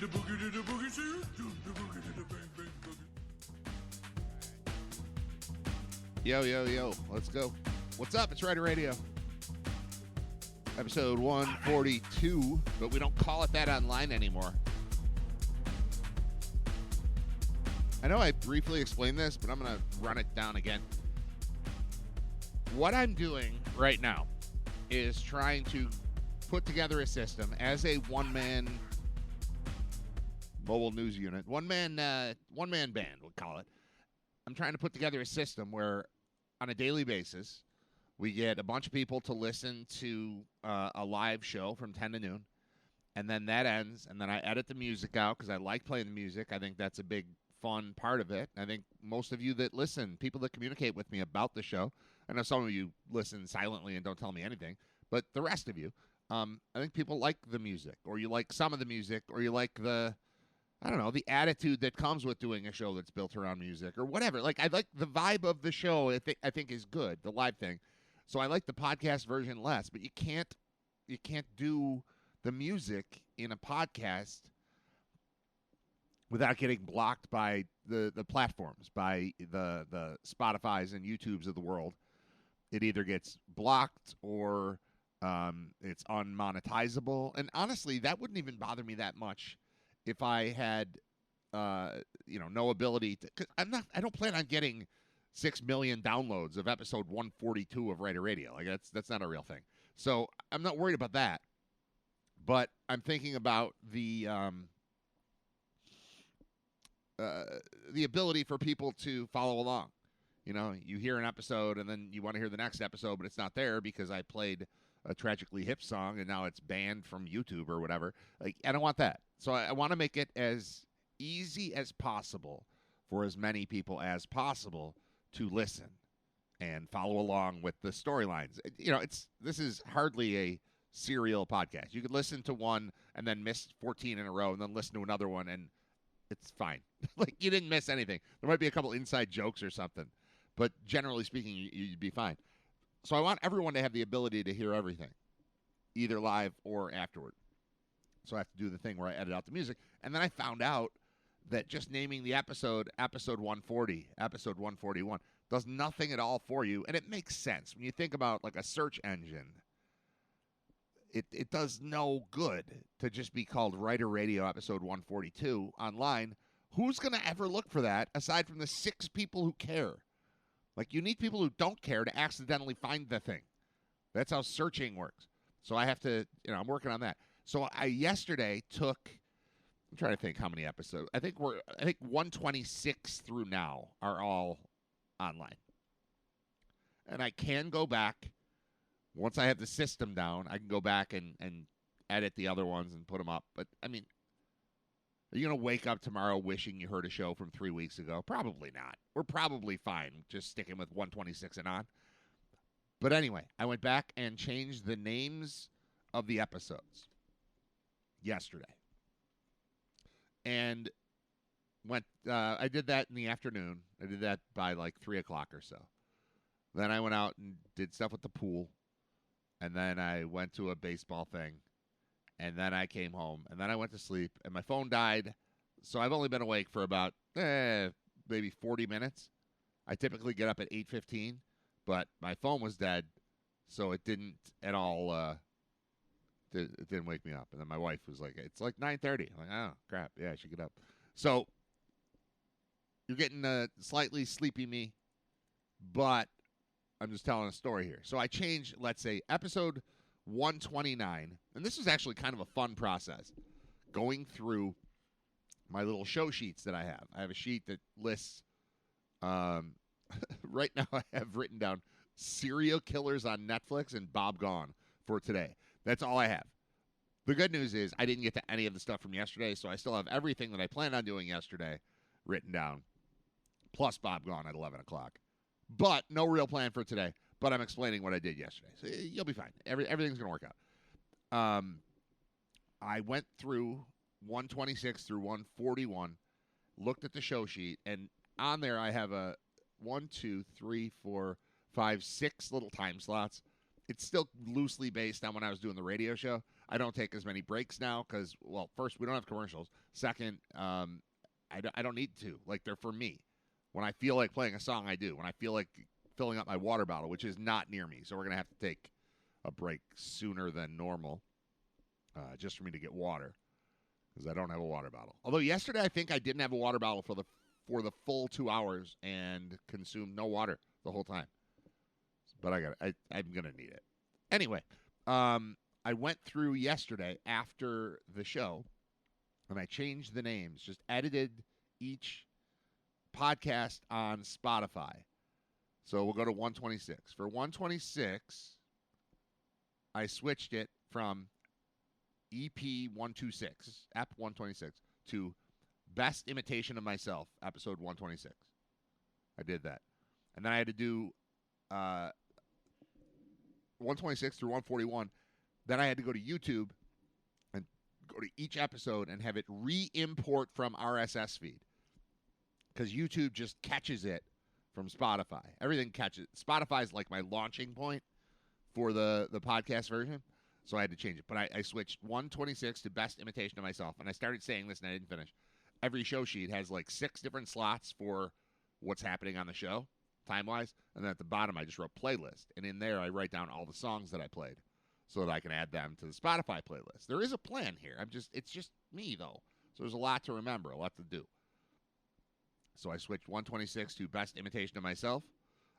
the boogie to the boogie, see? Do the boogie to the bang bang boogie. Yo. Let's go. What's up? It's Rider Radio. Episode 142, but we don't call it that online anymore. I know I briefly explained this, but I'm going to run it down again. What I'm doing right now is trying to put together a system as a one-man mobile news unit, one-man band, we'll call it. I'm trying to put together a system where on a daily basis, we get a bunch of people to listen to a live show from 10 to noon, and then that ends, and then I edit the music out because I like playing the music. I think that's a big, fun part of it. I think most of you that listen, people that communicate with me about the show, I know some of you listen silently and don't tell me anything, but the rest of you, I think people like the music, or you like some of the music, or you like the attitude that comes with doing a show that's built around music, or whatever. Like, I like the vibe of the show. I think is good, the live thing. So I like the podcast version less, but you can't do the music in a podcast without getting blocked by the platforms, by the Spotifys and YouTubes of the world. It either gets blocked or it's unmonetizable. And honestly, that wouldn't even bother me that much if I had no ability to. 'Cause I don't plan on getting 6 million downloads of episode 142 of Writer Radio. Like, that's not a real thing. So I'm not worried about that. But I'm thinking about the ability for people to follow along. You know, you hear an episode and then you want to hear the next episode, but it's not there because I played a Tragically Hip song and now it's banned from YouTube or whatever. Like, I don't want that. So I want to make it as easy as possible for as many people as possible to listen and follow along with the storylines. You know, this is hardly a serial podcast. You could listen to one and then miss 14 in a row and then listen to another one and it's fine. Like, you didn't miss anything. There might be a couple inside jokes or something, but generally speaking, you'd be fine. So I want everyone to have the ability to hear everything, either live or afterward. So I have to do the thing where I edit out the music. And then I found out that just naming the episode 140, episode 141, does nothing at all for you. And it makes sense. When you think about like a search engine, it does no good to just be called Writer Radio episode 142 online. Who's going to ever look for that aside from the 6 people who care? Like, you need people who don't care to accidentally find the thing. That's how searching works. So I have to, I'm working on that. So I yesterday took, I'm trying to think how many episodes. I think 126 through now are all online. And I can go back. Once I have the system down, I can go back and edit the other ones and put them up. But, I mean, are you going to wake up tomorrow wishing you heard a show from 3 weeks ago? Probably not. We're probably fine just sticking with 126 and on. But anyway, I went back and changed the names of the episodes yesterday. And I did that in the afternoon. I did that by like 3 o'clock or so. Then I went out and did stuff with the pool. And then I went to a baseball thing. And then I came home. And then I went to sleep. And my phone died. So I've only been awake for about maybe 40 minutes. I typically get up at 8:15. But my phone was dead. So it didn't at all... It didn't wake me up. And then my wife was like, it's like 9:30. I'm like, oh, crap. Yeah, I should get up. So you're getting slightly sleepy me, but I'm just telling a story here. So I changed, let's say, episode 129. And this was actually kind of a fun process, going through my little show sheets that I have. I have a sheet that lists, right now I have written down serial killers on Netflix and Bob Gone for today. That's all I have. The good news is I didn't get to any of the stuff from yesterday, so I still have everything that I planned on doing yesterday written down, plus Bob Gone at 11 o'clock. But no real plan for today, but I'm explaining what I did yesterday. So you'll be fine. Everything's going to work out. I went through 126 through 141, looked at the show sheet, and on there I have a 1, 2, 3, 4, 5, 6 little time slots. It's still loosely based on when I was doing the radio show. I don't take as many breaks now because, well, first, we don't have commercials. Second, I don't need to. Like, they're for me. When I feel like playing a song, I do. When I feel like filling up my water bottle, which is not near me, so we're going to have to take a break sooner than normal just for me to get water because I don't have a water bottle. Although yesterday I think I didn't have a water bottle for the full 2 hours and consumed no water the whole time. But I'm going to need it. Anyway, I went through yesterday after the show, and I changed the names, just edited each podcast on Spotify. So we'll go to 126. For 126, I switched it from EP 126, Ep 126, to Best Imitation of Myself, episode 126. I did that. And then I had to do 126 through 141. Then I had to go to YouTube and go to each episode and have it re-import from RSS feed. Because YouTube just catches it from Spotify. Everything catches. Spotify's like my launching point for the podcast version. So I had to change it. But I switched 126 to Best Imitation of Myself. And I started saying this and I didn't finish. Every show sheet has like 6 different slots for what's happening on the show, time-wise. And then at the bottom, I just wrote playlist. And in there, I write down all the songs that I played so that I can add them to the Spotify playlist. There is a plan here. It's just me, though. So there's a lot to remember, a lot to do. So I switched 126 to Best Imitation of Myself.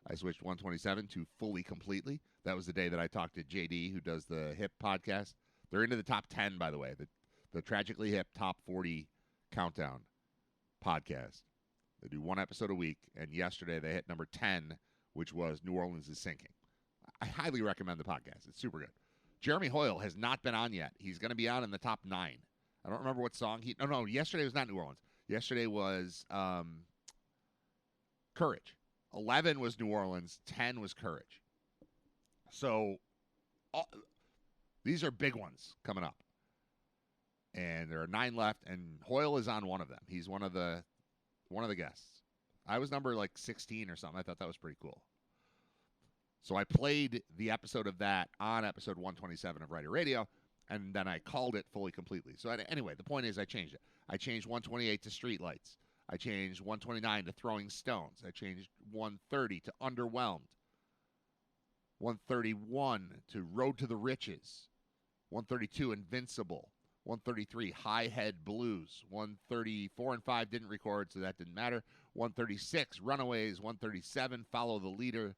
I switched 127 to Fully Completely. That was the day that I talked to JD, who does the Hip podcast. They're into the top 10, by the way, the Tragically Hip Top 40 Countdown podcast. They do 1 episode a week, and yesterday they hit number 10, which was New Orleans is Sinking. I highly recommend the podcast. It's super good. Jeremy Hoyle has not been on yet. He's going to be on in the top 9. I don't remember what song he... No, yesterday was not New Orleans. Yesterday was Courage. 11 was New Orleans. 10 was Courage. So these are big ones coming up. And there are 9 left, and Hoyle is on one of them. He's one of the guests. I was number like 16 or something. I thought that was pretty cool. So I played the episode of that on episode 127 of Writer Radio, and then I called it Fully Completely. So anyway, the point is I changed it. I changed 128 to Streetlights. I changed 129 to Throwing Stones. I changed 130 to Underwhelmed. 131 to Road to the Riches. 132 Invincible. 133 High Head Blues. 134 and 5 didn't record, so that didn't matter. 136 Runaways. 137 Follow the Leader.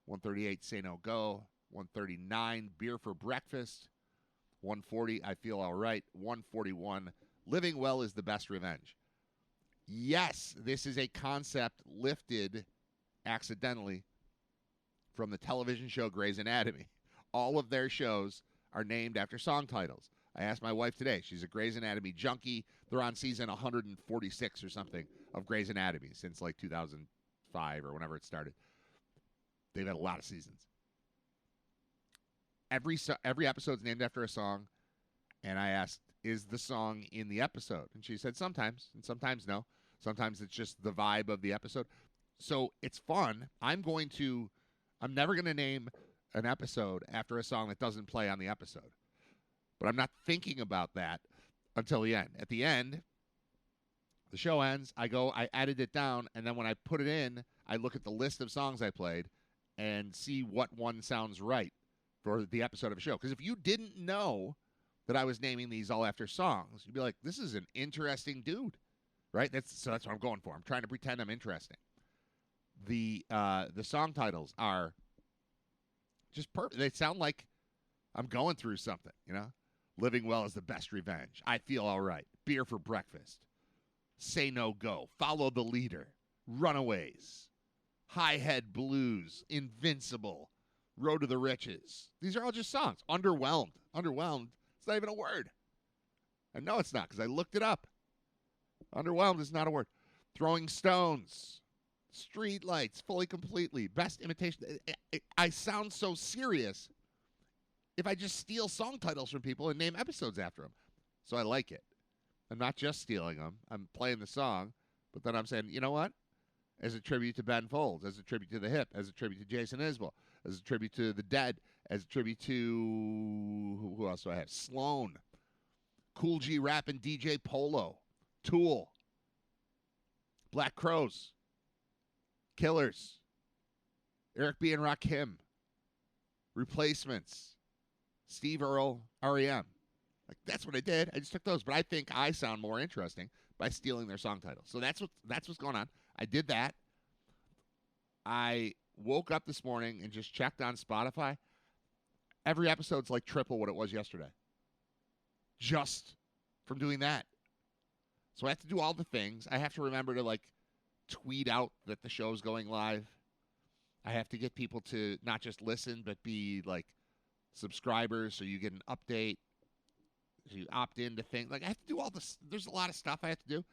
138 Say No Go. 139 Beer for Breakfast. 140 I Feel All Right. 141 Living Well is the Best Revenge. Yes, this is a concept lifted accidentally from the television show Grey's Anatomy. All of their shows are named after song titles. I asked my wife today. She's a Grey's Anatomy junkie. They're on season 146 or something of Grey's Anatomy since like 2005 or whenever it started. They've had a lot of seasons. Every episode's named after a song, and I asked, is the song in the episode? And she said sometimes, and sometimes no. Sometimes it's just the vibe of the episode. So it's fun. I'm never going to name an episode after a song that doesn't play on the episode. But I'm not thinking about that until the end. At the end, the show ends, I edit it down, and then when I put it in, I look at the list of songs I played and see what one sounds right for the episode of a show. Because if you didn't know that I was naming these all after songs, you'd be like, this is an interesting dude, right? So that's what I'm going for. I'm trying to pretend I'm interesting. The song titles are just perfect. They sound like I'm going through something, you know? Living Well is the Best Revenge. I Feel All Right. Beer for Breakfast. Say No Go. Follow the Leader. Runaways. High Head Blues. Invincible. Road to the Riches. These are all just songs. Underwhelmed. Underwhelmed. It's not even a word. I know it's not because I looked it up. Underwhelmed is not a word. Throwing Stones. Streetlights. Fully Completely. Best Imitation. I sound so serious if I just steal song titles from people and name episodes after them. So I like it. I'm not just stealing them. I'm playing the song, but then I'm saying, you know what? As a tribute to Ben Folds, as a tribute to The Hip, as a tribute to Jason Isbell, as a tribute to The Dead, as a tribute to who else do I have? Sloan, Cool G Rap and DJ Polo, Tool, Black Crows, Killers, Eric B. and Rakim, Replacements, Steve Earle, REM. Like, that's what I did. I just took those, but I think I sound more interesting by stealing their song titles. So that's what's going on. I did that. I woke up this morning and just checked on Spotify. Every episode's like triple what it was yesterday. Just from doing that. So I have to do all the things. I have to remember to like tweet out that the show's going live. I have to get people to not just listen, but be like subscribers so you get an update. So you opt into things. Like, I have to do all this. There's a lot of stuff I have to do.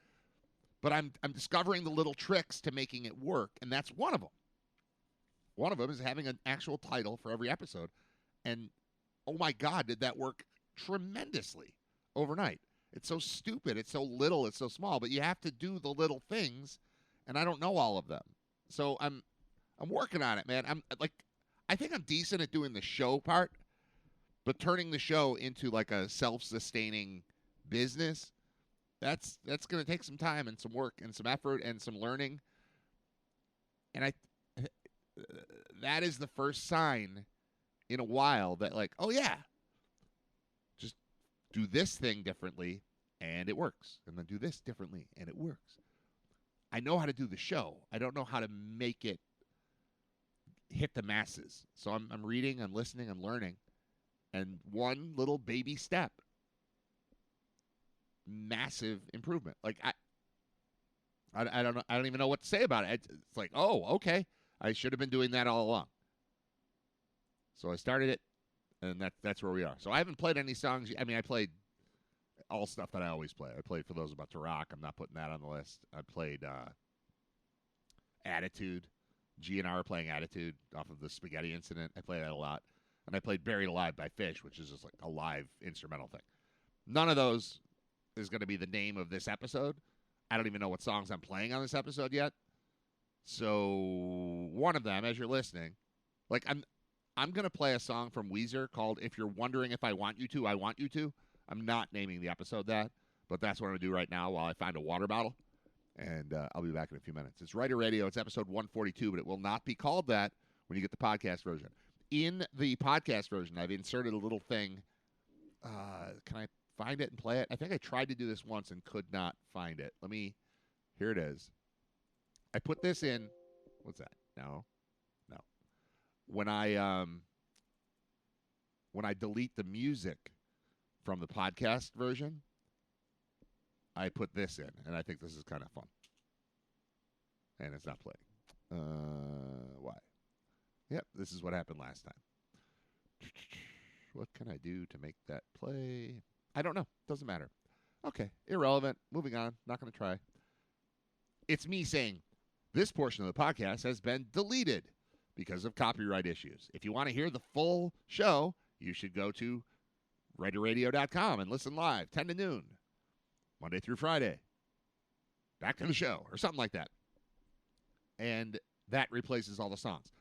But I'm discovering the little tricks to making it work, and that's one of them. One of them is having an actual title for every episode. And, oh my God, did that work tremendously overnight. It's so stupid. It's so little. It's so small. But you have to do the little things, and I don't know all of them. So I'm working on it, man. I think I'm decent at doing the show part, but turning the show into like a self-sustaining business, that's going to take some time and some work and some effort and some learning. And that is the first sign in a while that, like, oh yeah, just do this thing differently and it works. And then do this differently and it works. I know how to do the show. I don't know how to make it hit the masses. So I'm reading, I'm listening, I'm learning. And one little baby step, massive improvement. Like, I don't know. I don't even know what to say about it. It's like, oh, okay. I should have been doing that all along. So I started it, and that's where we are. So I haven't played any songs. I mean, I played all stuff that I always play. I played For Those About to Rock. I'm not putting that on the list. I played Attitude. GNR playing Attitude off of the Spaghetti Incident. I played that a lot. And I played Buried Alive by Fish, which is just like a live instrumental thing. None of those is going to be the name of this episode. I don't even know what songs I'm playing on this episode yet. So one of them, as you're listening, like I'm going to play a song from Weezer called If You're Wondering If I Want You To, I Want You To. I'm not naming the episode that, but that's what I'm going to do right now while I find a water bottle. And I'll be back in a few minutes. It's Writer Radio. It's episode 142, but it will not be called that when you get the podcast version. In the podcast version, I've inserted a little thing. Can I find it and play it? I think I tried to do this once and could not find it. Here it is. I put this in. What's that? No. When I delete the music from the podcast version, I put this in, and I think this is kind of fun. And it's not playing. Why? Yep, this is what happened last time. What can I do to make that play? I don't know. Doesn't matter. Okay, irrelevant. Moving on. Not going to try. It's me saying this portion of the podcast has been deleted because of copyright issues. If you want to hear the full show, you should go to writerradio.com and listen live, 10 to noon, Monday through Friday. Back to the show, or something like that. And that replaces all the songs.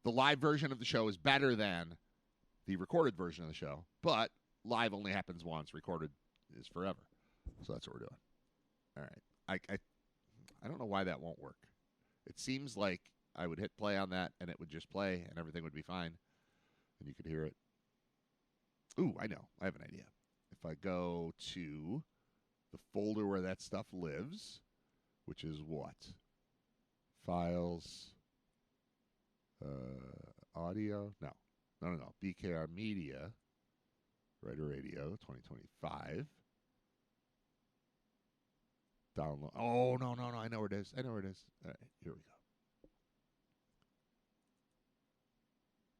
The live version of the show is better than the recorded version of the show, but live only happens once. Recorded is forever. So that's what we're doing. All right. I don't know why that won't work. It seems like I would hit play on that, and it would just play, and everything would be fine, and you could hear it. Ooh, I know. I have an idea. If I go to the folder where that stuff lives, which is what? Files, audio? No. BKR Media, Writer Radio, 2025. Download. Oh, no. I know where it is. All right, here we go.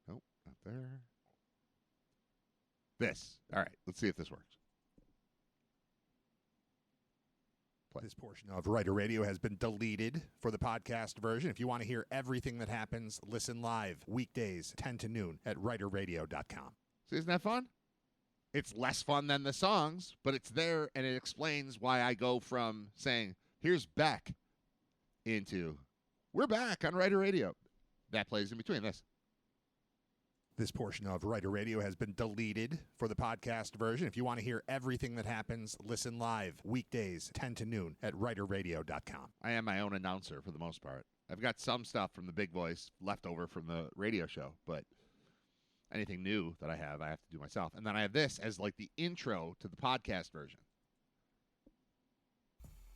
Nope, not there. This. All right, let's see if this works. This portion of Writer Radio has been deleted for the podcast version. If you want to hear everything that happens, listen live weekdays 10 to noon at writerradio.com. See, isn't that fun? It's less fun than the songs, but it's there, and it explains why I go from saying, here's Beck, into, we're back on Writer Radio. That plays in between this. This portion of Writer Radio has been deleted for the podcast version. If you want to hear everything that happens, listen live weekdays 10 to noon at writerradio.com. I am my own announcer for the most part. I've got some stuff from the big voice left over from the radio show, but anything new that I have to do myself. And then I have this as like the intro to the podcast version.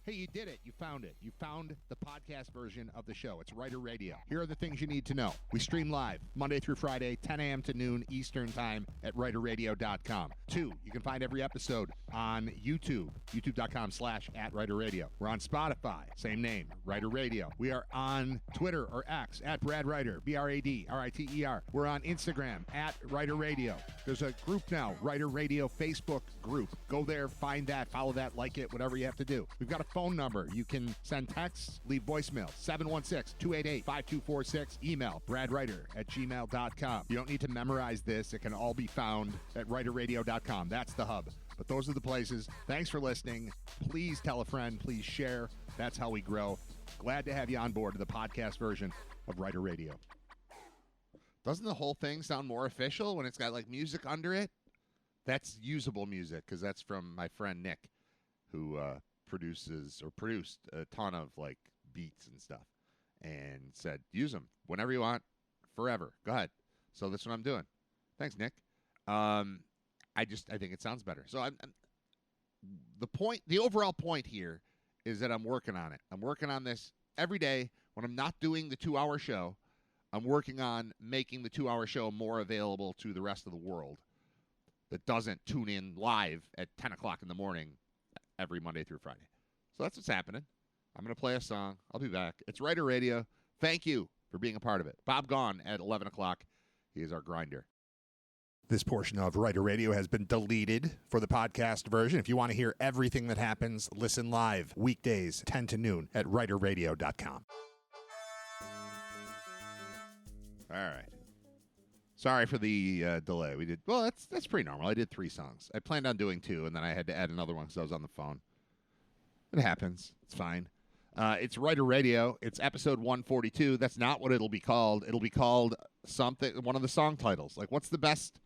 Hey, you did it. You found it. You found the podcast version of the show. It's Writer Radio. Here are the things you need to know. We stream live Monday through Friday, 10 a.m. to noon Eastern Time at writerradio.com. 2, you can find every episode on YouTube, youtube.com/@writerradio. We're on Spotify, same name, Writer Radio. We are on Twitter or X @BradWriter, BradRiter. We're on Instagram @Writer Radio. There's a group now, Writer Radio Facebook group. Go there, find that, follow that, like it, whatever you have to do. We've got a phone number. You can send texts, leave voicemail, 716-288-5246. Email, bradwriter@gmail.com. You don't need to memorize this. It can all be found at writerradio.com. That's the hub. But those are the places. Thanks for listening. Please tell a friend. Please share. That's how we grow. Glad to have you on board to the podcast version of Writer Radio. Doesn't the whole thing sound more official when it's got like music under it? That's usable music because that's from my friend Nick, who produced a ton of like beats and stuff, and said use them whenever you want, forever. Go ahead. So that's what I'm doing. Thanks, Nick. I think it sounds better. So the overall point here is that I'm working on it. I'm working on this every day when I'm not doing the 2-hour show. I'm working on making the 2-hour show more available to the rest of the world that doesn't tune in live at 10 o'clock in the morning every Monday through Friday. So that's what's happening. I'm going to play a song. I'll be back. It's Writer Radio. Thank you for being a part of it. Bob Gone at 11 o'clock. He is our grinder. This portion of Writer Radio has been deleted for the podcast version. If you want to hear everything that happens, listen live weekdays 10 to noon at writerradio.com. All right. Sorry for the delay. That's pretty normal. I did 3 songs. I planned on doing 2, and then I had to add another one because I was on the phone. It happens. It's fine. It's Writer Radio. It's episode 142. That's not what it'll be called. It'll be called something, one of the song titles. Like, what's the best?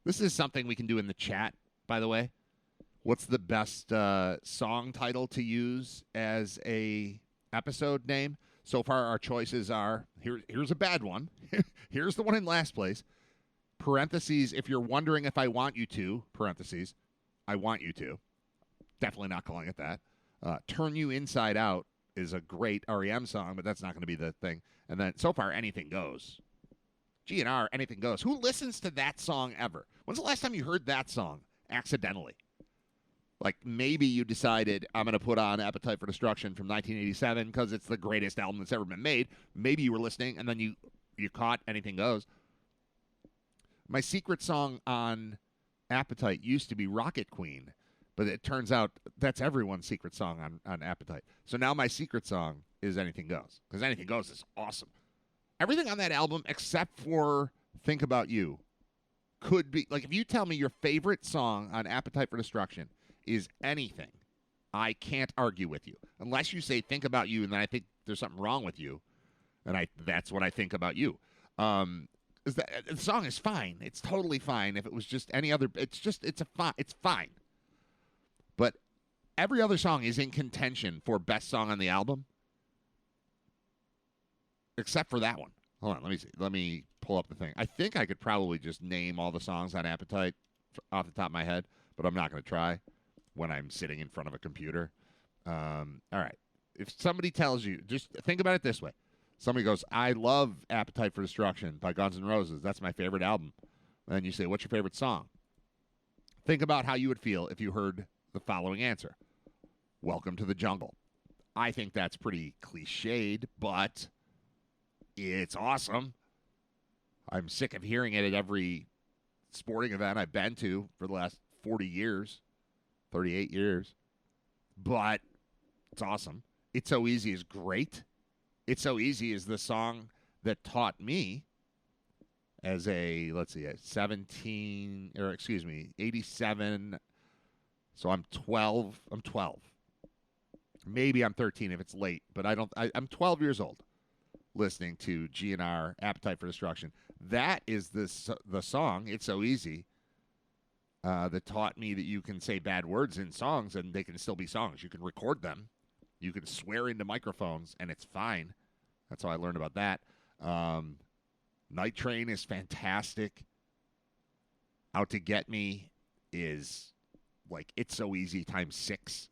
This is something we can do in the chat, by the way. What's the best song title to use as a episode name? So far, our choices are, here's a bad one. Here's the one in last place. Parentheses, if you're wondering if I want you to, parentheses, I want you to. Definitely not calling it that. Turn You Inside Out is a great REM song, but that's not going to be the thing. And then, so far, Anything Goes. GNR, Anything Goes. Who listens to that song ever? When's the last time you heard that song accidentally? Like, maybe you decided, I'm going to put on Appetite for Destruction from 1987 because it's the greatest album that's ever been made. Maybe you were listening, and then you caught Anything Goes. My secret song on Appetite used to be Rocket Queen, but it turns out that's everyone's secret song on Appetite. So now my secret song is Anything Goes, because Anything Goes is awesome. Everything on that album, except for Think About You, could be, like, if you tell me your favorite song on Appetite for Destruction is anything, I can't argue with you. Unless you say Think About You, and then I think there's something wrong with you, and that's what I think about you. Is that the song is fine. It's totally fine. If it was just any other, it's fine. But every other song is in contention for best song on the album, except for that one. Hold on, let me see. Let me pull up the thing. I think I could probably just name all the songs on Appetite off the top of my head, but I'm not going to try when I'm sitting in front of a computer. All right. If somebody tells you, just think about it this way. Somebody goes, I love Appetite for Destruction by Guns N' Roses. That's my favorite album. And then you say, what's your favorite song? Think about how you would feel if you heard the following answer. Welcome to the Jungle. I think that's pretty cliched, but it's awesome. I'm sick of hearing it at every sporting event I've been to for the last 40 years, 38 years. But it's awesome. It's So Easy is great. It's So Easy is the song that taught me as a, 87. So I'm 12. Maybe I'm 13 if it's late, but I'm 12 years old listening to GNR, Appetite for Destruction. That is the song, It's So Easy, that taught me that you can say bad words in songs and they can still be songs. You can record them. You can swear into microphones and it's fine. That's how I learned about that. Night Train is fantastic. Out to Get Me is like It's So Easy times 6.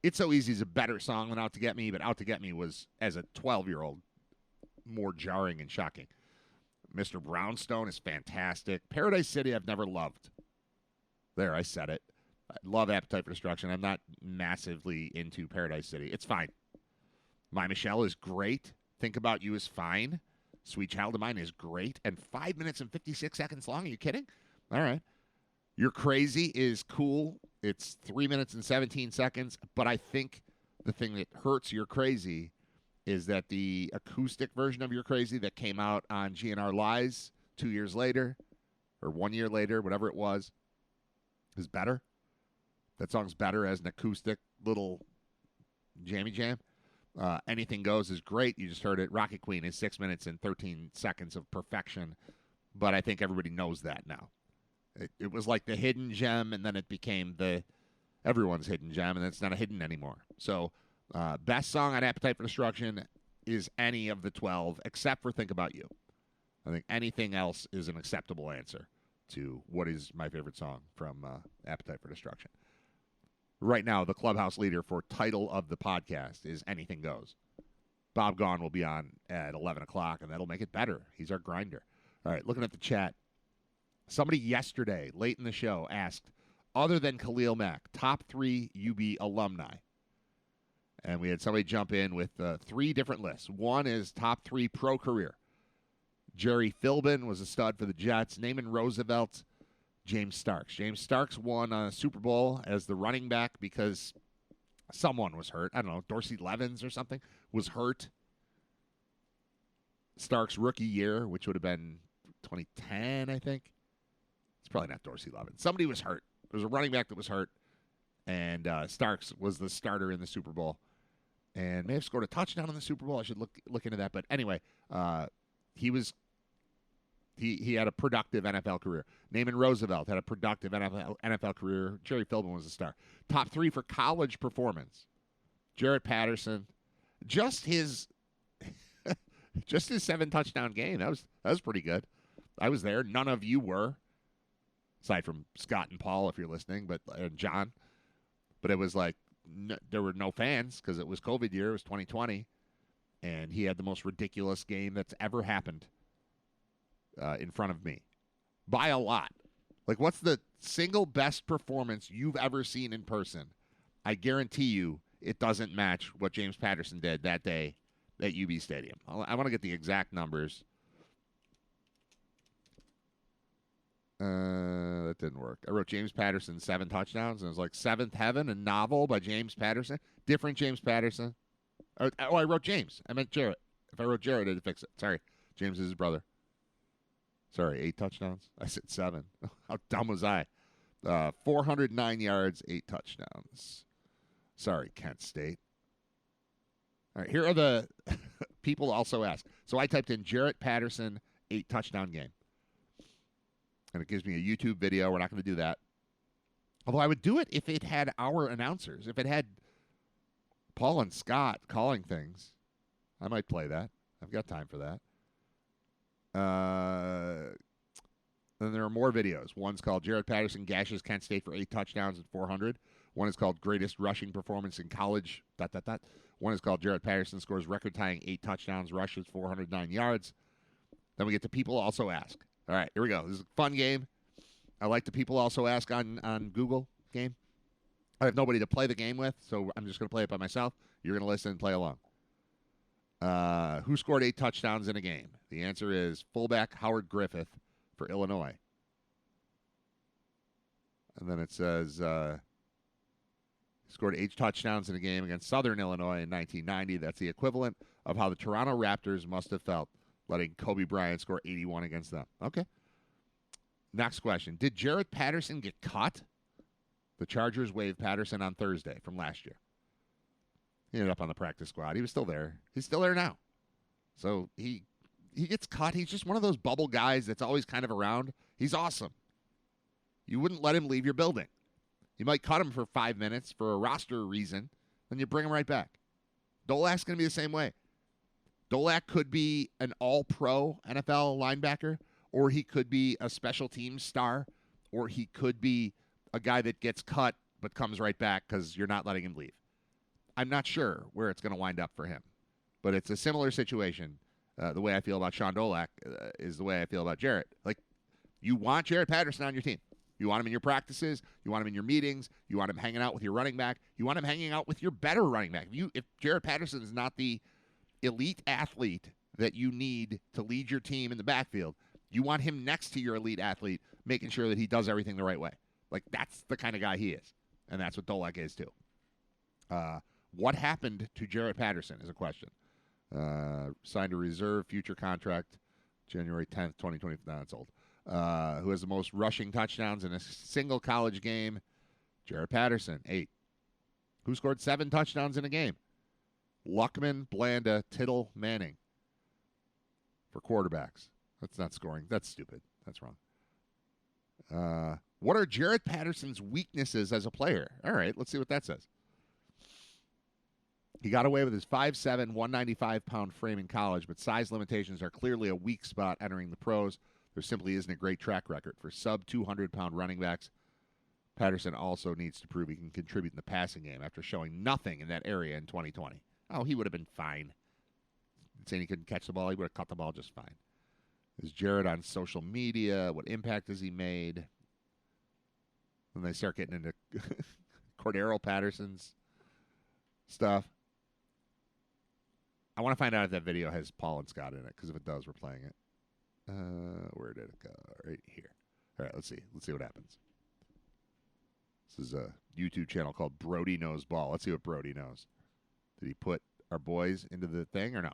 It's So Easy is a better song than Out to Get Me, but Out to Get Me was, as a 12-year-old, more jarring and shocking. Mr. Brownstone is fantastic. Paradise City I've never loved. There, I said it. I love Appetite for Destruction. I'm not massively into Paradise City. It's fine. My Michelle is great. Think About You is fine. Sweet Child of Mine is great. And 5 minutes and 56 seconds long. Are you kidding? All right. You're Crazy is cool. It's 3 minutes and 17 seconds. But I think the thing that hurts You're Crazy is that the acoustic version of You're Crazy that came out on GNR Lies 2 years later, or 1 year later, whatever it was, is better. That song's better as an acoustic little jammy jam. Anything Goes is great. You just heard it. Rocket Queen is 6 minutes and 13 seconds of perfection. But I think everybody knows that now. It was like the hidden gem, and then it became everyone's hidden gem, and it's not a hidden anymore. So best song on Appetite for Destruction is any of the 12, except for Think About You. I think anything else is an acceptable answer to what is my favorite song from Appetite for Destruction. Right now, the clubhouse leader for title of the podcast is Anything Goes. Bob Gahn will be on at 11 o'clock, and that'll make it better. He's our grinder. All right, looking at the chat. Somebody yesterday, late in the show, asked, other than Khalil Mack, top 3 UB alumni. And we had somebody jump in with 3 different lists. One is top 3 pro career. Jerry Philbin was a stud for the Jets. Naaman Roosevelt, James Starks. James Starks won a Super Bowl as the running back because someone was hurt. I don't know, Dorsey Levens or something was hurt. Starks' rookie year, which would have been 2010, I think. It's probably not Dorsey Levens. Somebody was hurt. There was a running back that was hurt, and Starks was the starter in the Super Bowl and may have scored a touchdown in the Super Bowl. I should look into that. But anyway, he had a productive NFL career. Naaman Roosevelt had a productive NFL career. Jerry Philbin was a star. Top 3 for college performance. Jarrett Patterson, just his 7 touchdown game. That was pretty good. I was there. None of you were, aside from Scott and Paul, if you're listening, but John. But it was like there were no fans because it was COVID year. It was 2020, and he had the most ridiculous game that's ever happened in front of me by a lot. Like, what's the single best performance you've ever seen in person? I guarantee you it doesn't match what James Patterson did that day at UB Stadium. I want to get the exact numbers. That didn't work. I wrote James Patterson 7 touchdowns, and it was like Seventh Heaven, a novel by James Patterson. Different James Patterson. Oh, I wrote James. I meant Jarrett. If I wrote Jarrett, I'd fix it. Sorry. James is his brother. Sorry, 8 touchdowns? I said 7. How dumb was I? 409 yards, 8 touchdowns. Sorry, Kent State. All right, here are the people also ask. So I typed in Jarrett Patterson 8 touchdown game. And it gives me a YouTube video. We're not going to do that. Although I would do it if it had our announcers. If it had Paul and Scott calling things, I might play that. I've got time for that. Then there are more videos. One's called Jarrett Patterson gashes Kent State for 8 touchdowns and 400. One is called Greatest Rushing Performance in College. ... One is called Jarrett Patterson scores record-tying 8 touchdowns, rushes 409 yards. Then we get to People Also Ask. All right, here we go. This is a fun game. I like the People Also Ask on Google game. I have nobody to play the game with, so I'm just going to play it by myself. You're going to listen and play along. Who scored 8 touchdowns in a game? The answer is fullback Howard Griffith for Illinois. And then it says scored 8 touchdowns in a game against Southern Illinois in 1990. That's the equivalent of how the Toronto Raptors must have felt letting Kobe Bryant score 81 against them. Okay. Next question. Did Jarrett Patterson get cut? The Chargers waived Patterson on Thursday from last year. He ended up on the practice squad. He was still there. He's still there now. So he he gets cut. He's just one of those bubble guys that's always kind of around. He's awesome. You wouldn't let him leave your building. You might cut him for 5 minutes for a roster reason, then you bring him right back. Dolak's going to be the same way. Dolak could be an all-pro NFL linebacker, or he could be a special teams star, or he could be a guy that gets cut but comes right back because you're not letting him leave. I'm not sure where it's going to wind up for him, but it's a similar situation. The way I feel about Sean Dolak is the way I feel about Jarrett. Like, you want Jarrett Patterson on your team. You want him in your practices. You want him in your meetings. You want him hanging out with your running back. You want him hanging out with your better running back. If Jarrett Patterson is not the elite athlete that you need to lead your team in the backfield, you want him next to your elite athlete, making sure that he does everything the right way. Like, that's the kind of guy he is, and that's what Dolak is too. What happened to Jarrett Patterson is a question. Signed a reserve future contract January 10th, 2020. No, it's old. Who has the most rushing touchdowns in a single college game? Jarrett Patterson, 8. Who scored 7 touchdowns in a game? Luckman, Blanda, Tittle, Manning. For quarterbacks. That's not scoring. That's stupid. That's wrong. What are Jarrett Patterson's weaknesses as a player? All right, let's see what that says. He got away with his 5'7", 195-pound frame in college, but size limitations are clearly a weak spot entering the pros. There simply isn't a great track record for sub-200-pound running backs. Patterson also needs to prove he can contribute in the passing game after showing nothing in that area in 2020. Oh, he would have been fine. Saying he couldn't catch the ball, he would have caught the ball just fine. Is Jarrett on social media? What impact has he made? When they start getting into Cordero Patterson's stuff. I want to find out if that video has Paul and Scott in it, because if it does, we're playing it. Where did it go? Right here. All right, let's see. Let's see what happens. This is a YouTube channel called Brody Knows Ball. Let's see what Brody knows. Did he put our boys into the thing or no?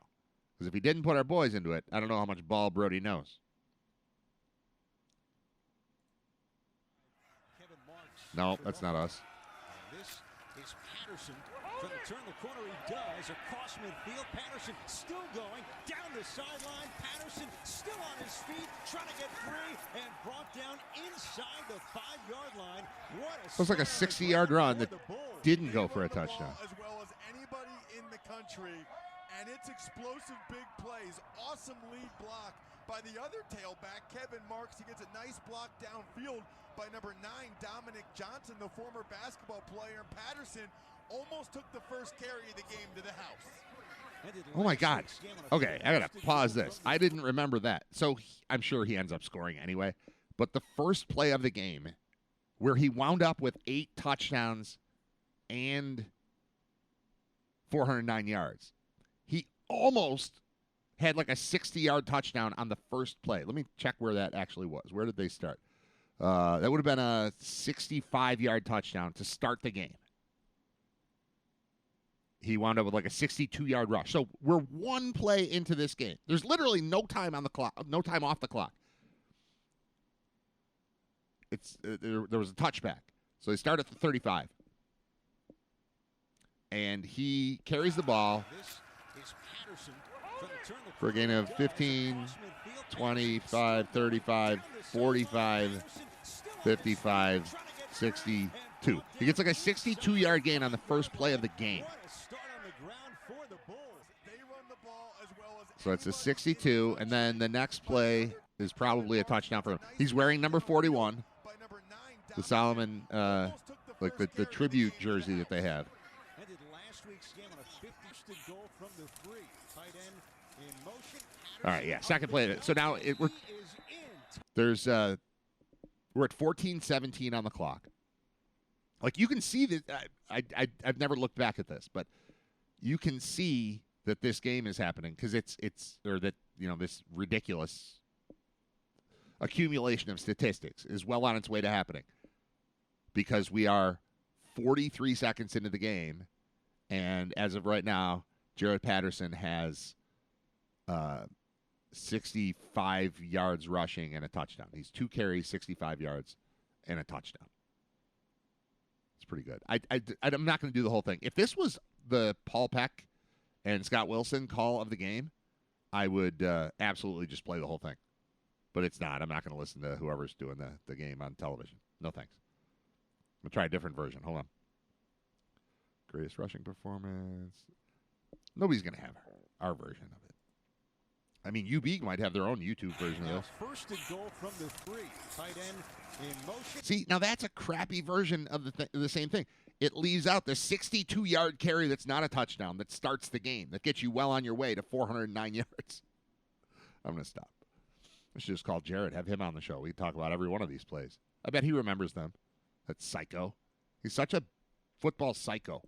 Because if he didn't put our boys into it, I don't know how much ball Brody knows. No, that's not us. This is Patterson. From the turn the corner, he does. Across midfield, Patterson still going. Down the sideline, Patterson still on his feet, trying to get free, and brought down inside the 5-yard line. What a Looks like a 60-yard run that didn't go for a touchdown. As well as anybody in the country, and it's explosive big plays. Awesome lead block by the other tailback, Kevin Marks. He gets a nice block downfield by number 9, Dominic Johnson, the former basketball player. Patterson almost took the first carry of the game to the house. Oh, my God. Okay, I got to pause this. I didn't remember that. So I'm sure he ends up scoring anyway. But the first play of the game, where he wound up with 8 touchdowns and 409 yards, he almost had like a 60-yard touchdown on the first play. Let me check where that actually was. Where did they start? That would have been a 65-yard touchdown to start the game. He wound up with like a 62-yard rush. So we're one play into this game. There's literally no time on the clock, no time off the clock. It's there was a touchback. So they start at the 35. And he carries the ball for a gain of 15, 25, 35, 45, 55, 62. He gets like a 62-yard gain on the first play of the game. So it's a 62, and then the next play is probably a touchdown for him. He's wearing number 41, the Solomon, like the tribute jersey that they have. All right, yeah, second play. So now we're at 14-17 on the clock. Like, you can see that I've never looked back at this, but you can see that this game is happening because this ridiculous accumulation of statistics is well on its way to happening, because we are 43 seconds into the game, and as of right now, Jarrett Patterson has 65 yards rushing and a touchdown. He's 2 carries, 65 yards, and a touchdown. It's pretty good. I'm not going to do the whole thing. If this was the Paul Peck and Scott Wilson call of the game, I would absolutely just play the whole thing. But it's not. I'm not going to listen to whoever's doing the game on television. No thanks. I'm going to try a different version. Hold on. Greatest rushing performance. Nobody's going to have our version of it. I mean, UB might have their own YouTube version of this. First and goal from the 3. Tight end in motion. See, now that's a crappy version of the same thing. It leaves out the 62-yard carry that's not a touchdown that starts the game, that gets you well on your way to 409 yards. I'm going to stop. I should just call Jared, have him on the show. We can talk about every one of these plays. I bet he remembers them. That psycho. He's such a football psycho.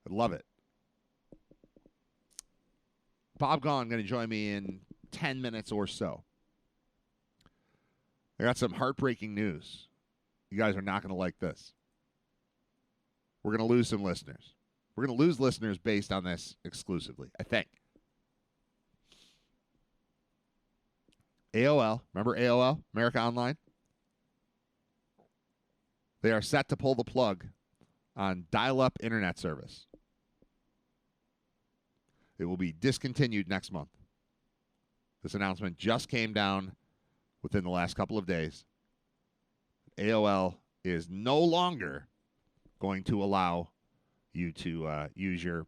I love it. Bob Gaughan going to join me in 10 minutes or so. I got some heartbreaking news. You guys are not going to like this. We're going to lose some listeners. We're going to lose listeners based on this exclusively, I think. AOL, remember AOL, America Online? They are set to pull the plug on dial-up internet service. It will be discontinued next month. This announcement just came down within the last couple of days. AOL is no longer going to allow you to use your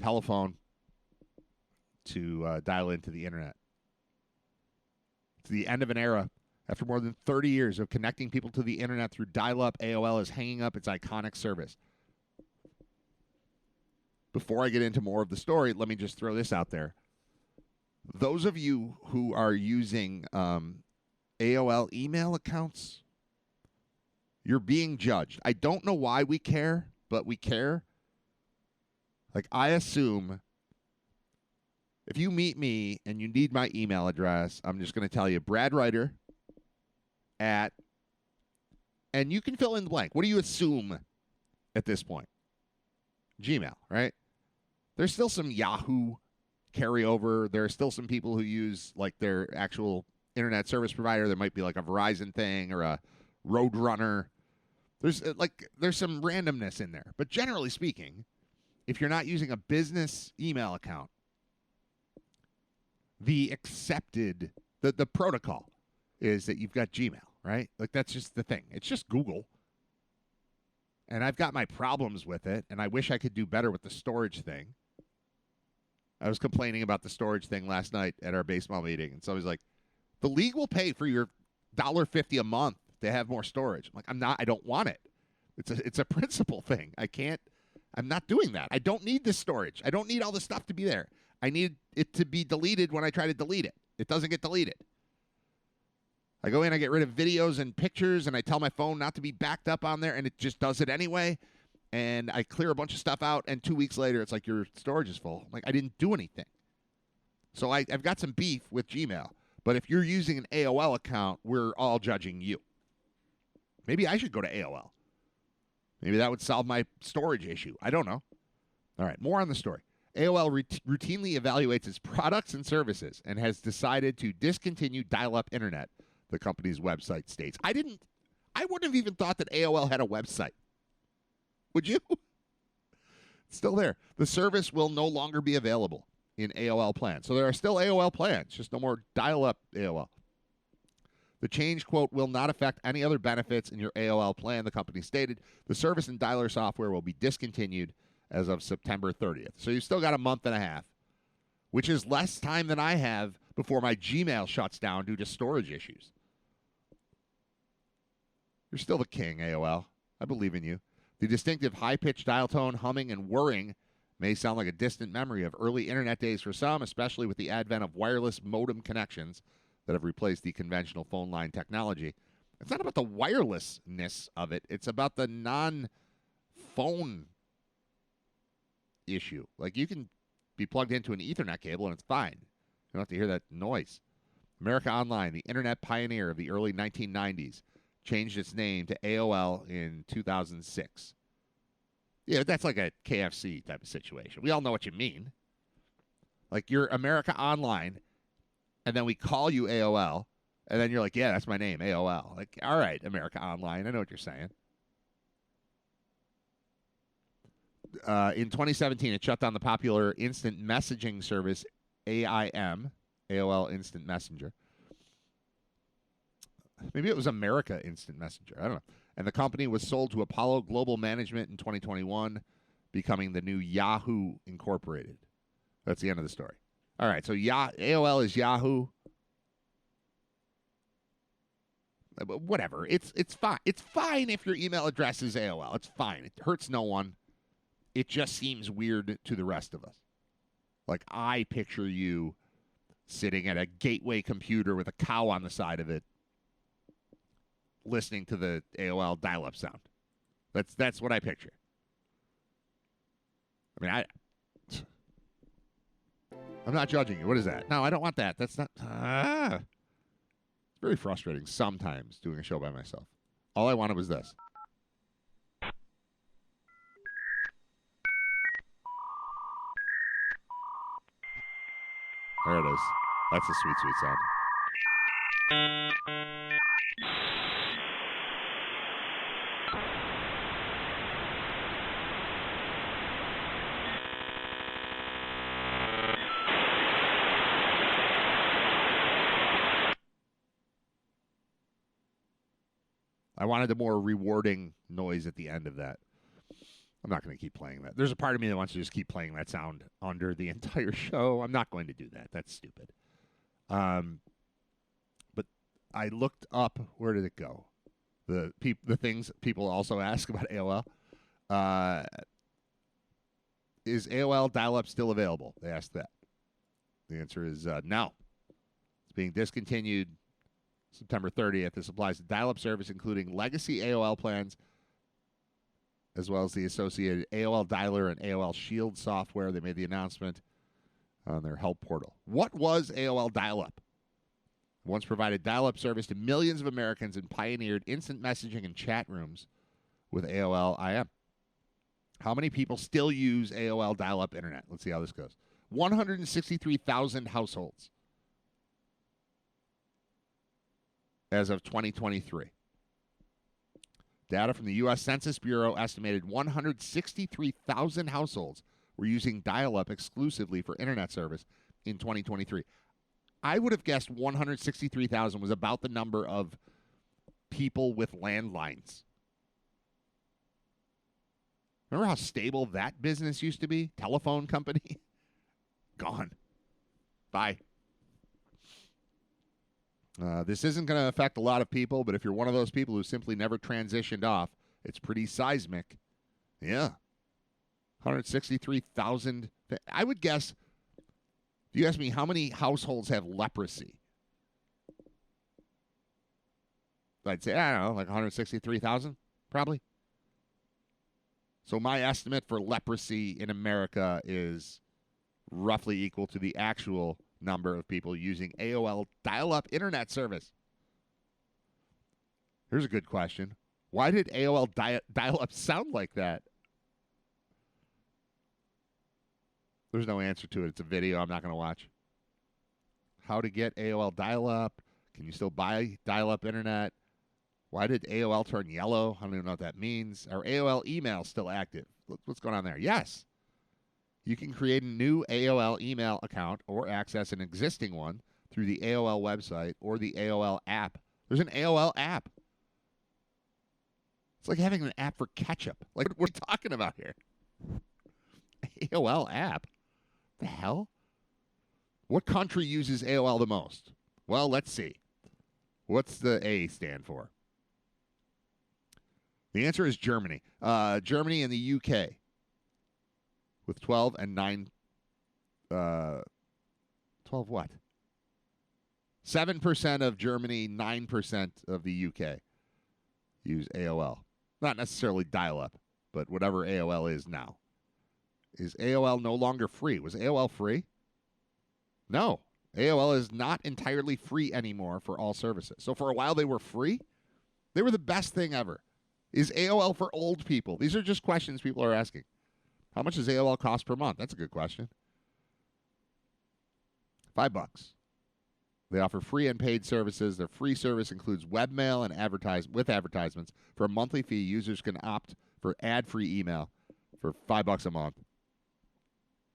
telephone to dial into the internet. It's the end of an era. After more than 30 years of connecting people to the internet through dial-up, AOL is hanging up its iconic service. Before I get into more of the story, let me just throw this out there. Those of you who are using AOL email accounts, you're being judged. I don't know why we care, but we care. Like, I assume if you meet me and you need my email address, I'm just going to tell you, Brad Ryder at, and you can fill in the blank. What do you assume at this point? Gmail, right? There's still some Yahoo carryover. There are still some people who use like their actual internet service provider. There might be like a Verizon thing or a Roadrunner. There's some randomness in there. But generally speaking, if you're not using a business email account, the protocol is that you've got Gmail, right? Like, that's just the thing. It's just Google. And I've got my problems with it, and I wish I could do better with the storage thing. I was complaining about the storage thing last night at our baseball meeting, and somebody's like, the league will pay for your $1.50 a month to have more storage. I'm like, I don't want it. It's a principle thing. I'm not doing that. I don't need this storage. I don't need all this stuff to be there. I need it to be deleted when I try to delete it. It doesn't get deleted. I go in, I get rid of videos and pictures, and I tell my phone not to be backed up on there, and it just does it anyway. And I clear a bunch of stuff out, and 2 weeks later, it's like, your storage is full. I'm like, I didn't do anything. So I've got some beef with Gmail. But if you're using an AOL account, we're all judging you. Maybe I should go to AOL. Maybe that would solve my storage issue. I don't know. All right, more on the story. AOL routinely evaluates its products and services and has decided to discontinue dial-up internet, the company's website states. I wouldn't have even thought that AOL had a website. Would you? It's still there. The service will no longer be available in AOL plans. So there are still AOL plans, just no more dial-up AOL. The change, quote, will not affect any other benefits in your AOL plan, the company stated. The service and dialer software will be discontinued as of September 30th. So you've still got a month and a half, which is less time than I have before my Gmail shuts down due to storage issues. You're still the king, AOL. I believe in you. The distinctive high-pitched dial tone, humming, and whirring may sound like a distant memory of early internet days for some, especially with the advent of wireless modem connections that have replaced the conventional phone line technology. It's not about the wirelessness of it. It's about the non-phone issue. Like, you can be plugged into an Ethernet cable and it's fine. You don't have to hear that noise. America Online, the internet pioneer of the early 1990s, changed its name to AOL in 2006. Yeah, that's like a KFC type of situation. We all know what you mean. Like, you're America Online, and then we call you AOL, and then you're like, yeah, that's my name, AOL. Like, all right, America Online, I know what you're saying. In 2017, it shut down the popular instant messaging service AIM, AOL Instant Messenger. Maybe it was America Instant Messenger. I don't know. And the company was sold to Apollo Global Management in 2021, becoming the new Yahoo Incorporated. That's the end of the story. All right, so AOL is Yahoo. Whatever. It's fine. It's fine if your email address is AOL. It's fine. It hurts no one. It just seems weird to the rest of us. Like, I picture you sitting at a gateway computer with a cow on the side of it, listening to the AOL dial-up sound. That's what I picture. I mean, I'm not judging you. What is that? No, I don't want that. That's not... It's very frustrating sometimes doing a show by myself. All I wanted was this. There it is. That's a sweet, sweet sound. I wanted a more rewarding noise at the end of that. I'm not going to keep playing that. There's a part of me that wants to just keep playing that sound under the entire show. I'm not going to do that. That's stupid. But I looked up. Where did it go? The things people also ask about AOL. Is AOL dial-up still available? They asked that. The answer is no. It's being discontinued September 30th. This applies to dial-up service, including legacy AOL plans, as well as the associated AOL Dialer and AOL Shield software. They made the announcement on their help portal. What was AOL Dial-Up? Once provided dial-up service to millions of Americans and pioneered instant messaging and chat rooms with AOL IM. How many people still use AOL dial-up internet? Let's see how this goes. 163,000 households as of 2023. Data from the U.S. Census Bureau estimated 163,000 households were using dial-up exclusively for internet service in 2023. I would have guessed 163,000 was about the number of people with landlines. Remember how stable that business used to be? Telephone company? Gone. Bye. This isn't going to affect a lot of people, but if you're one of those people who simply never transitioned off, it's pretty seismic. Yeah. 163,000. I would guess, if you ask me how many households have leprosy, I'd say, I don't know, like 163,000, probably. So my estimate for leprosy in America is roughly equal to the actual number of people using AOL dial-up internet service. Here's a good question. Why did AOL dial-up sound like that? There's no answer to it. It's a video I'm not going to watch. How to get AOL dial-up. Can you still buy dial-up internet? Why did AOL turn yellow? I don't even know what that means. Are AOL emails still active? What's going on there? Yes. You can create a new AOL email account or access an existing one through the AOL website or the AOL app. There's an AOL app. It's like having an app for ketchup. Like, what are we talking about here? AOL app? The hell? What country uses AOL the most? Well, let's see. What's the A stand for? The answer is Germany. Germany and the UK. With 12 and 9, 12 what? 7% of Germany, 9% of the UK use AOL. Not necessarily dial-up, but whatever AOL is now. Is AOL no longer free? Was AOL free? No. AOL is not entirely free anymore for all services. So for a while they were free. They were the best thing ever. Is AOL for old people? These are just questions people are asking. How much does AOL cost per month? That's a good question. $5. They offer free and paid services. Their free service includes webmail and advertisements. For a monthly fee, users can opt for ad-free email for $5 a month.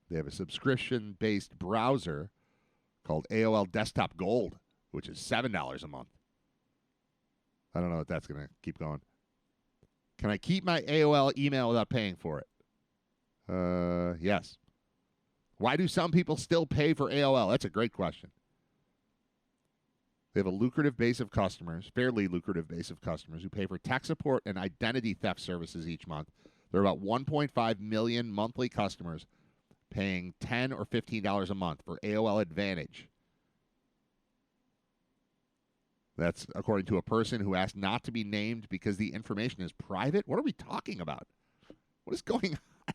They have a subscription-based browser called AOL Desktop Gold, which is $7 a month. I don't know if that's going to keep going. Can I keep my AOL email without paying for it? Yes. Why do some people still pay for AOL? That's a great question. They have a lucrative base of customers, fairly lucrative base of customers, who pay for tech support and identity theft services each month. There are about 1.5 million monthly customers paying $10 or $15 a month for AOL Advantage. That's according to a person who asked not to be named because the information is private. What are we talking about? What is going on?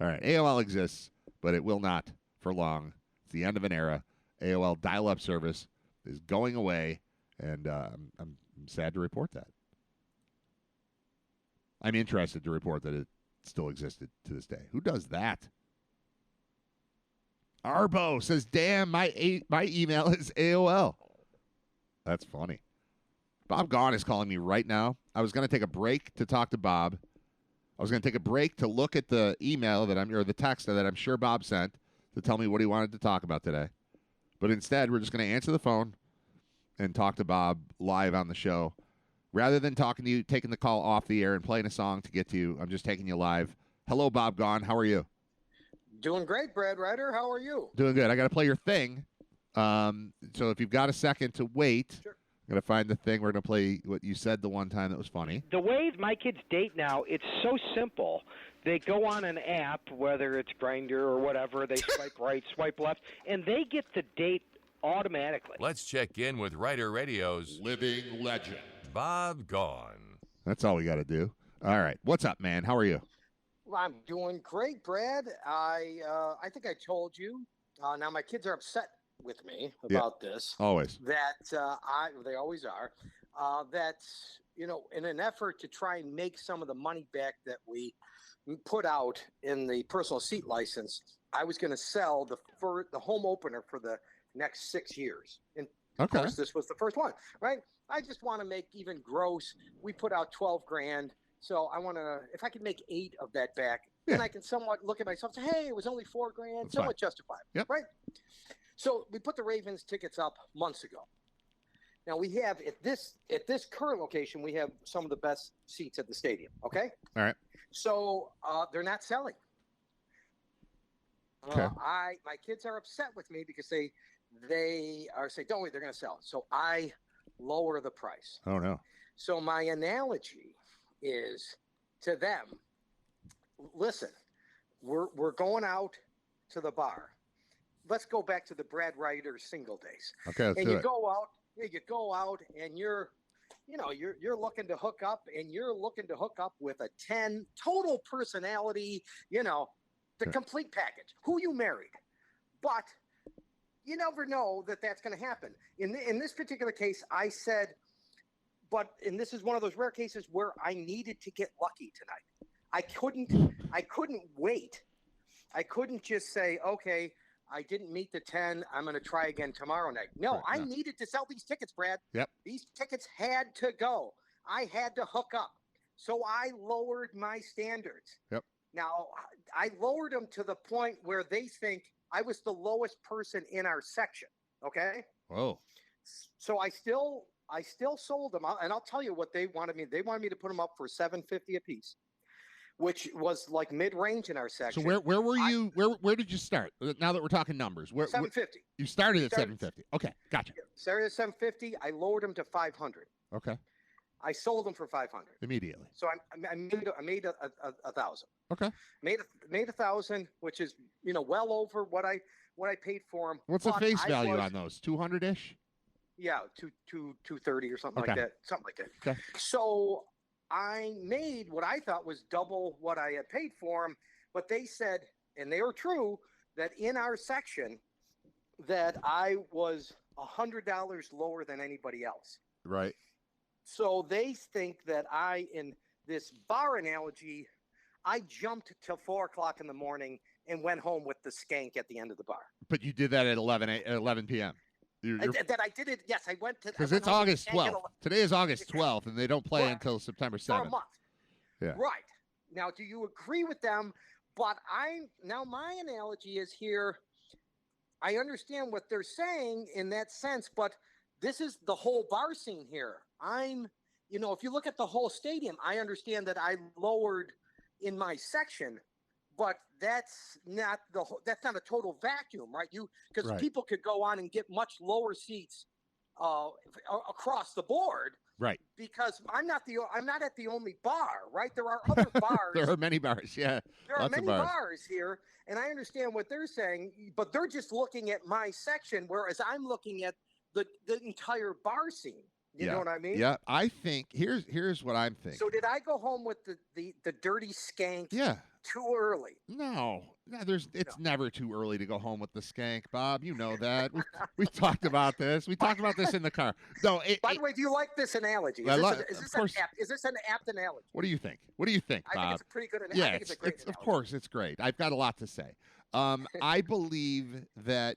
All right, AOL exists, but it will not for long. It's the end of an era. AOL dial-up service is going away, and I'm sad to report that. I'm interested to report that it still existed to this day. Who does that? Arbo says, damn, my email is AOL. That's funny. Bob Gaughan is calling me right now. I was going to take a break to talk to Bob. I was going to take a break to look at the email or the text that I'm sure Bob sent to tell me what he wanted to talk about today. But instead, we're just going to answer the phone and talk to Bob live on the show. Rather than talking to you, taking the call off the air and playing a song to get to you, I'm just taking you live. Hello, Bob Gaughan. How are you? Doing great, Brad Ryder. How are you? Doing good. I got to play your thing. So if you've got a second to wait, sure. I'm going to find the thing. We're going to play what you said the one time that was funny. The way my kids date now, it's so simple. They go on an app, whether it's Grindr or whatever, they swipe right, swipe left, and they get the date automatically. Let's check in with Ryder Radio's living legend, Bob Gaughan. That's all we got to do. All right. What's up, man? How are you? Well, I'm doing great, Brad. I think I told you. Now my kids are upset with me about this. Always. That they always are. That in an effort to try and make some of the money back that we put out in the personal seat license, I was going to sell the home opener for the next 6 years. And of course, this was the first one, right? I just want to make even gross. We put out $12,000. So I want to, if I can make 8 of that back, then I can somewhat look at myself and say, hey, it was only $4,000, That's somewhat fine. justified, right? So we put the Ravens tickets up months ago. Now we have at this current location, we have some of the best seats at the stadium. Okay. All right. So they're not selling. Okay. My kids are upset with me because they are saying, don't wait, they're going to sell. So I lower the price. Oh no. So my analogy is to them, listen, we're going out to the bar. Let's go back to the Brad Ryder single days. Okay, let's and do you it. go out and you're looking to hook up, and you're looking to hook up with a 10 total personality, the complete package. Who you married. But you never know that that's going to happen. In this particular case, I said, and this is one of those rare cases where I needed to get lucky tonight. I couldn't wait. I couldn't just say, okay, I didn't meet the 10. I'm going to try again tomorrow night. No, I needed to sell these tickets, Brad. Yep. These tickets had to go. I had to hook up. So I lowered my standards. Yep. Now, I lowered them to the point where they think I was the lowest person in our section. Okay. Whoa. So I still sold them, and I'll tell you what they wanted me. They wanted me to put them up for $750 a piece, which was like mid-range in our section. So where were you? Where did you start? Now that we're talking numbers, $750. You started at $750. Okay, gotcha. Started at $750. I lowered them to $500. Okay. I sold them for $500 immediately. So I made a thousand. Okay. Made $1,000, which is well over what I paid for them. What's the face value on those? 200-ish. Yeah, 230 or something like that. Something like that. Okay. So I made what I thought was double what I had paid for them, but they said, and they were true, that in our section that I was $100 lower than anybody else. Right. So they think that in this bar analogy, I jumped till 4:00 in the morning and went home with the skank at the end of the bar. But you did that at 11 p.m. That I did it. Yes, I went to because it's August 12th. Today is August 12th, and they don't play until September 7th. For a month. Yeah. Right. Now, do you agree with them? But my analogy is here. I understand what they're saying in that sense, but this is the whole bar scene here. If you look at the whole stadium, I understand that I lowered in my section, but that's not a total vacuum, right? Because Right. people could go on and get much lower seats across the board. Right. Because I'm not at the only bar, right? There are other bars. There are many bars, yeah. There are Lots of many bars here, and I understand what they're saying, but they're just looking at my section, whereas I'm looking at the entire bar scene. You know what I mean? Yeah. I think here's what I'm thinking. So did I go home with the dirty skank too early? No, it's never too early to go home with the skank, Bob. You know that. We talked about this. We talked about this in the car. No. By the way, do you like this analogy? Is this an apt analogy? What do you think? What do you think, Bob? I think it's a pretty good analogy. Yeah, I think it's a great analogy. Of course, it's great. I've got a lot to say. I believe that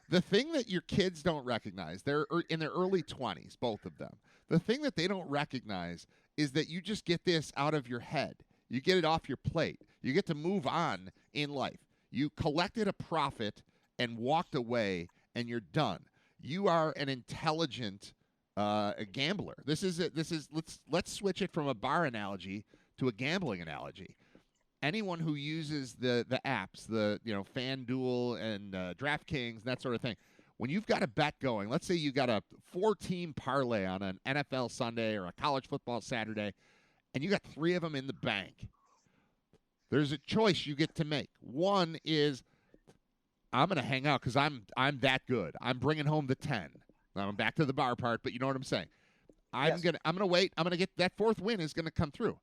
the thing that your kids don't recognize, they're in their early 20s, both of them. The thing that they don't recognize is that you just get this out of your head. You get it off your plate. You get to move on in life. You collected a profit and walked away, and you're done. You are an intelligent gambler. Let's switch it from a bar analogy to a gambling analogy. Anyone who uses the apps, FanDuel and DraftKings, and that sort of thing, when you've got a bet going, let's say you got a 4-team parlay on an NFL Sunday or a college football Saturday, and you got 3 of them in the bank, there's a choice you get to make. One is, I'm going to hang out because I'm that good. I'm bringing home the 10. I'm back to the bar part, but you know what I'm saying. I'm gonna wait. I'm gonna get that 4th win is gonna come through.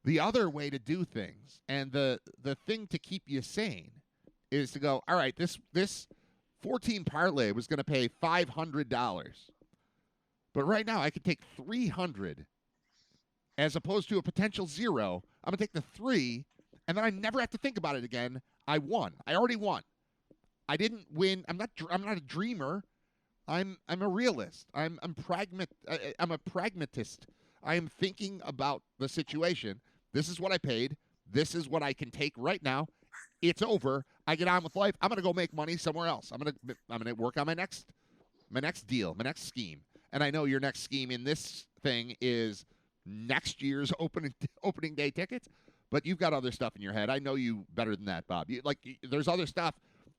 The other way to do things, and the thing to keep you sane, is to go, all right, this 14 parlay was going to pay $500. But right now I could take $300 as opposed to a potential 0. I'm going to take the 3, and then I never have to think about it again. I won. I already won. I didn't win. I'm not a dreamer. I'm a realist. I'm a pragmatist. I am thinking about the situation. This is what I paid. This is what I can take right now. It's over. I get on with life. I'm going to go make money somewhere else. I'm going to work on my next deal, my next scheme. And I know your next scheme in this thing is next year's opening day tickets, but you've got other stuff in your head. I know you better than that, Bob. There's other stuff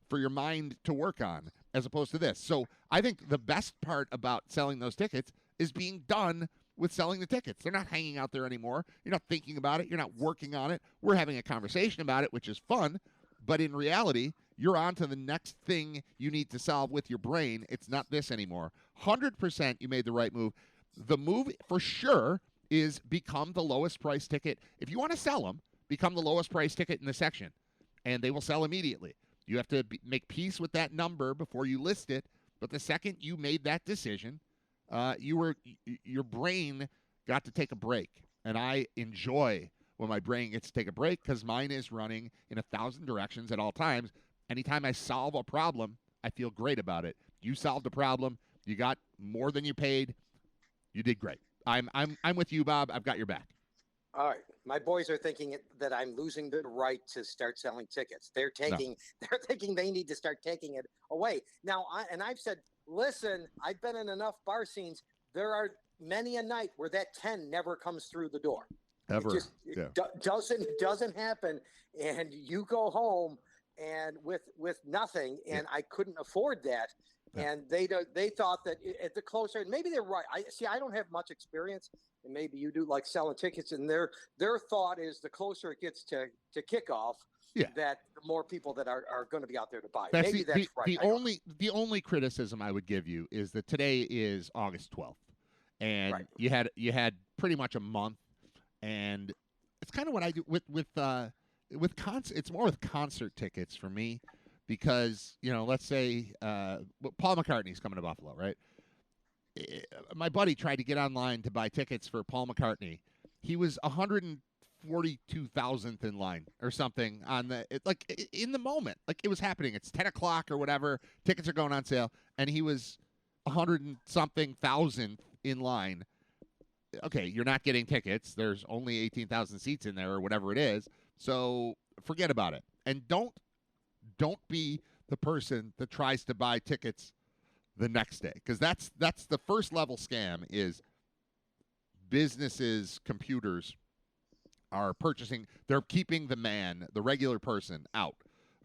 for your mind to work on as opposed to this. So I think the best part about selling those tickets is being done with selling the tickets. They're not hanging out there anymore. You're not thinking about it. You're not working on it. We're having a conversation about it, which is fun. But in reality, you're on to the next thing you need to solve with your brain. It's not this anymore. 100% you made the right move. The move for sure is become the lowest price ticket. If you want to sell them, become the lowest price ticket in the section, and they will sell immediately. You have to make peace with that number before you list it. But the second you made that decision, your brain got to take a break. And I enjoy when my brain gets to take a break because mine is running in 1,000 directions at all times. Anytime I solve a problem, I feel great about it. You solved a problem. You got more than you paid. You did great. I'm with you, Bob. I've got your back. All right. My boys are thinking that I'm losing the right to start selling tickets. They're thinking they need to start taking it away. Now, I've said, listen, I've been in enough bar scenes. There are many a night where that 10 never comes through the door. Ever. It doesn't happen. And you go home and with nothing. And I couldn't afford that. Yeah. And they thought that at the closer, and maybe they're right. I don't have much experience, and maybe you do, like selling tickets. And their thought is the closer it gets to kickoff, that the more people that are going to be out there to buy. Maybe that's right. The only criticism I would give you is that today is August 12th, and you had pretty much a month, and it's kind of what I do with concert. It's more with concert tickets for me. Because, let's say Paul McCartney's coming to Buffalo, right? My buddy tried to get online to buy tickets for Paul McCartney. He was 142,000th in line or something in the moment. Like it was happening. It's 10 o'clock or whatever. Tickets are going on sale. And he was 100 and something thousandth in line. Okay, you're not getting tickets. There's only 18,000 seats in there or whatever it is. So forget about it. And don't be the person that tries to buy tickets the next day, because that's the first level scam. Is businesses' computers are purchasing, they're keeping the regular person out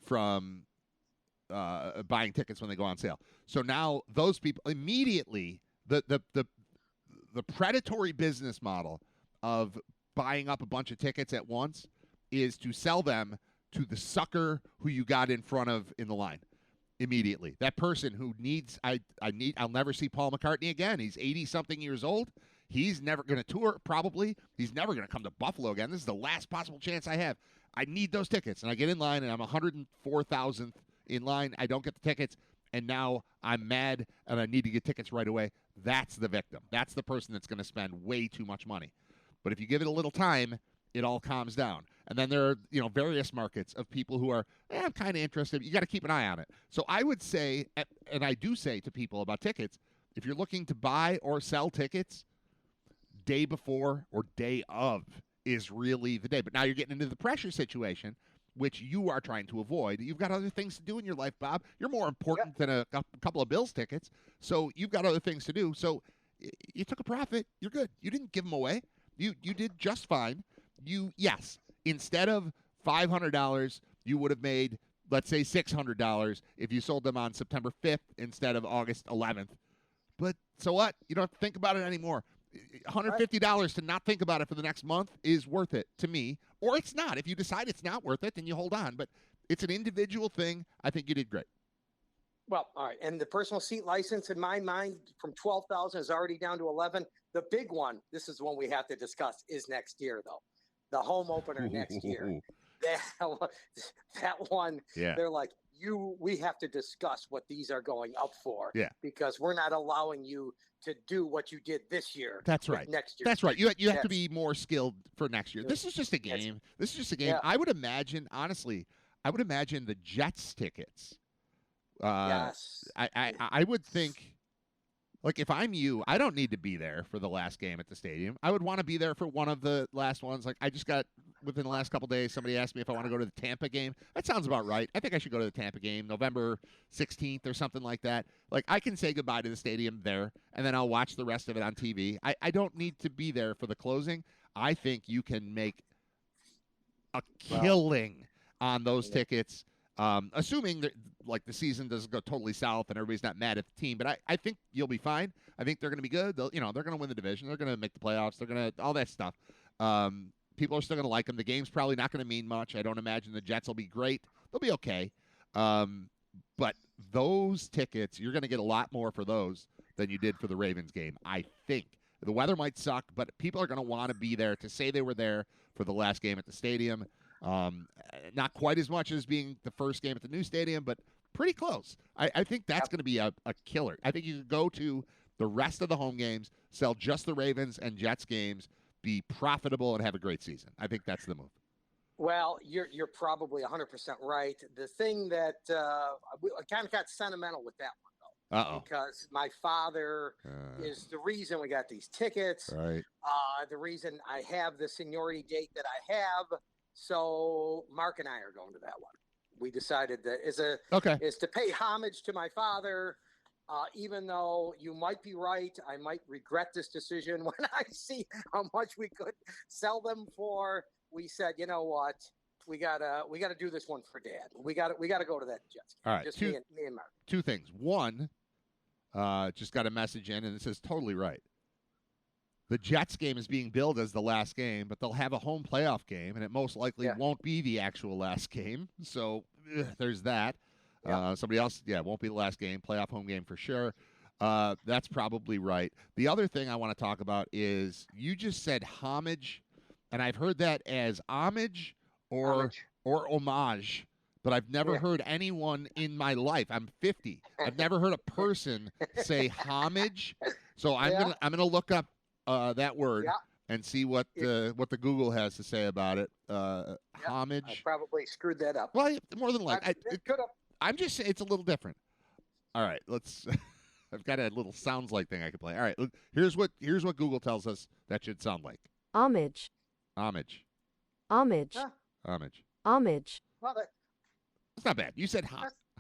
from buying tickets when they go on sale. So now those people immediately, the predatory business model of buying up a bunch of tickets at once is to sell them to the sucker who you got in front of in the line immediately. That person who needs, I'll never see Paul McCartney again. He's 80-something years old. He's never going to tour, probably. He's never going to come to Buffalo again. This is the last possible chance I have. I need those tickets. And I get in line, and I'm 104,000th in line. I don't get the tickets, and now I'm mad, and I need to get tickets right away. That's the victim. That's the person that's going to spend way too much money. But if you give it a little time, it all calms down. And then there are, various markets of people who are, I'm kind of interested. You got to keep an eye on it. So I would say, and I do say to people about tickets, if you're looking to buy or sell tickets, day before or day of is really the day. But now you're getting into the pressure situation, which you are trying to avoid. You've got other things to do in your life, Bob. You're more important than a couple of Bills tickets. So you've got other things to do. So you took a profit. You're good. You didn't give them away. You did just fine. Yes, instead of $500, you would have made, let's say, $600 if you sold them on September 5th instead of August 11th. But so what? You don't have to think about it anymore. $150 to not think about it for the next month is worth it to me, or it's not. If you decide it's not worth it, then you hold on. But it's an individual thing. I think you did great. Well, all right. And the personal seat license, in my mind, from 12,000 is already down to 11. The big one, this is one we have to discuss, is next year, though. The home opener next year. That one, they're like, we have to discuss what these are going up for. Yeah. Because we're not allowing you to do what you did this year. That's right. Next year. That's right. You have to be more skilled for next year. This is just a game. This is just a game. Yeah. I would imagine, honestly, the Jets tickets. Yes. I would think, like, if I'm you, I don't need to be there for the last game at the stadium. I would want to be there for one of the last ones. Like, I just got, within the last couple of days, somebody asked me if I want to go to the Tampa game. That sounds about right. I think I should go to the Tampa game, November 16th or something like that. Like, I can say goodbye to the stadium there, and then I'll watch the rest of it on TV. I don't need to be there for the closing. I think you can make a killing on those tickets, assuming that, like, the season doesn't go totally south and everybody's not mad at the team. But I think you'll be fine. I think they're going to be good. They're going to win the division. They're going to make the playoffs. They're going to all that stuff. People are still going to like them. The game's probably not going to mean much. I don't imagine the Jets will be great. They'll be okay. But those tickets, you're going to get a lot more for those than you did for the Ravens game, I think. The weather might suck, but people are going to want to be there to say they were there for the last game at the stadium. Not quite as much as being the first game at the new stadium, but pretty close. I think that's going to be a killer. I think you could go to the rest of the home games, sell just the Ravens and Jets games, be profitable, and have a great season. I think that's the move. Well, you're probably 100% right. The thing that I kind of got sentimental with that one, though. Because my father is the reason we got these tickets. Right. The reason I have the seniority date that I have. So Mark and I are going to that one. We decided that is to pay homage to my father. Even though you might be right, I might regret this decision when I see how much we could sell them for. We said, you know what, we gotta do this one for Dad. We gotta go to that Jets game. All right, just me and Mark. Two things. One, just got a message in, and this is totally right. The Jets game is being billed as the last game, but they'll have a home playoff game, and it most likely won't be the actual last game. So there's that. Somebody else, won't be the last game. Playoff home game for sure. That's probably right. The other thing I want to talk about is you just said homage, and I've heard that as homage or homage, but I've never heard anyone in my life. I'm 50. I've never heard a person say homage. So I'm gonna look up that word and see what the Google has to say about it. Homage. I probably screwed that up. Well, more than likely. It could have. I'm just saying it's a little different. All right, let's. I've got a little sounds like thing I could play. All right, look, here's what Google tells us that should sound like. Homage. Homage. Homage. Huh? Homage. Homage. Well, It's not bad. You said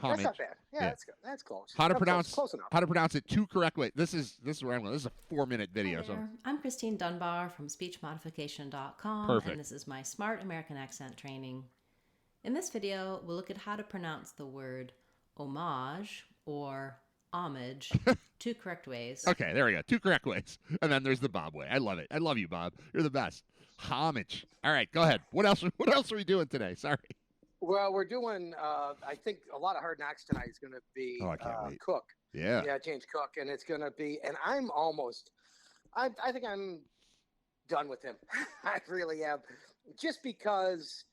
Homage. That's not bad. Yeah, that's good. That's close. How to That's pronounce close enough. How to pronounce it 2 correct ways. This is where I'm going. This is a 4-minute video. Hi there. I'm Christine Dunbar from SpeechModification.com, Perfect. and this is my Smart American Accent training. In this video, we'll look at how to pronounce the word homage or homage 2 correct ways. Okay, there we go. 2 correct ways. And then there's the Bob way. I love it. I love you, Bob. You're the best. Homage. All right, go ahead. What else are we doing today? Sorry. Well, we're doing, I think a lot of Hard Knocks tonight is going to be Oh, I can't wait. Cook. Yeah. Yeah, James Cook. And it's going to be, and I think I'm done with him. I really am. Just because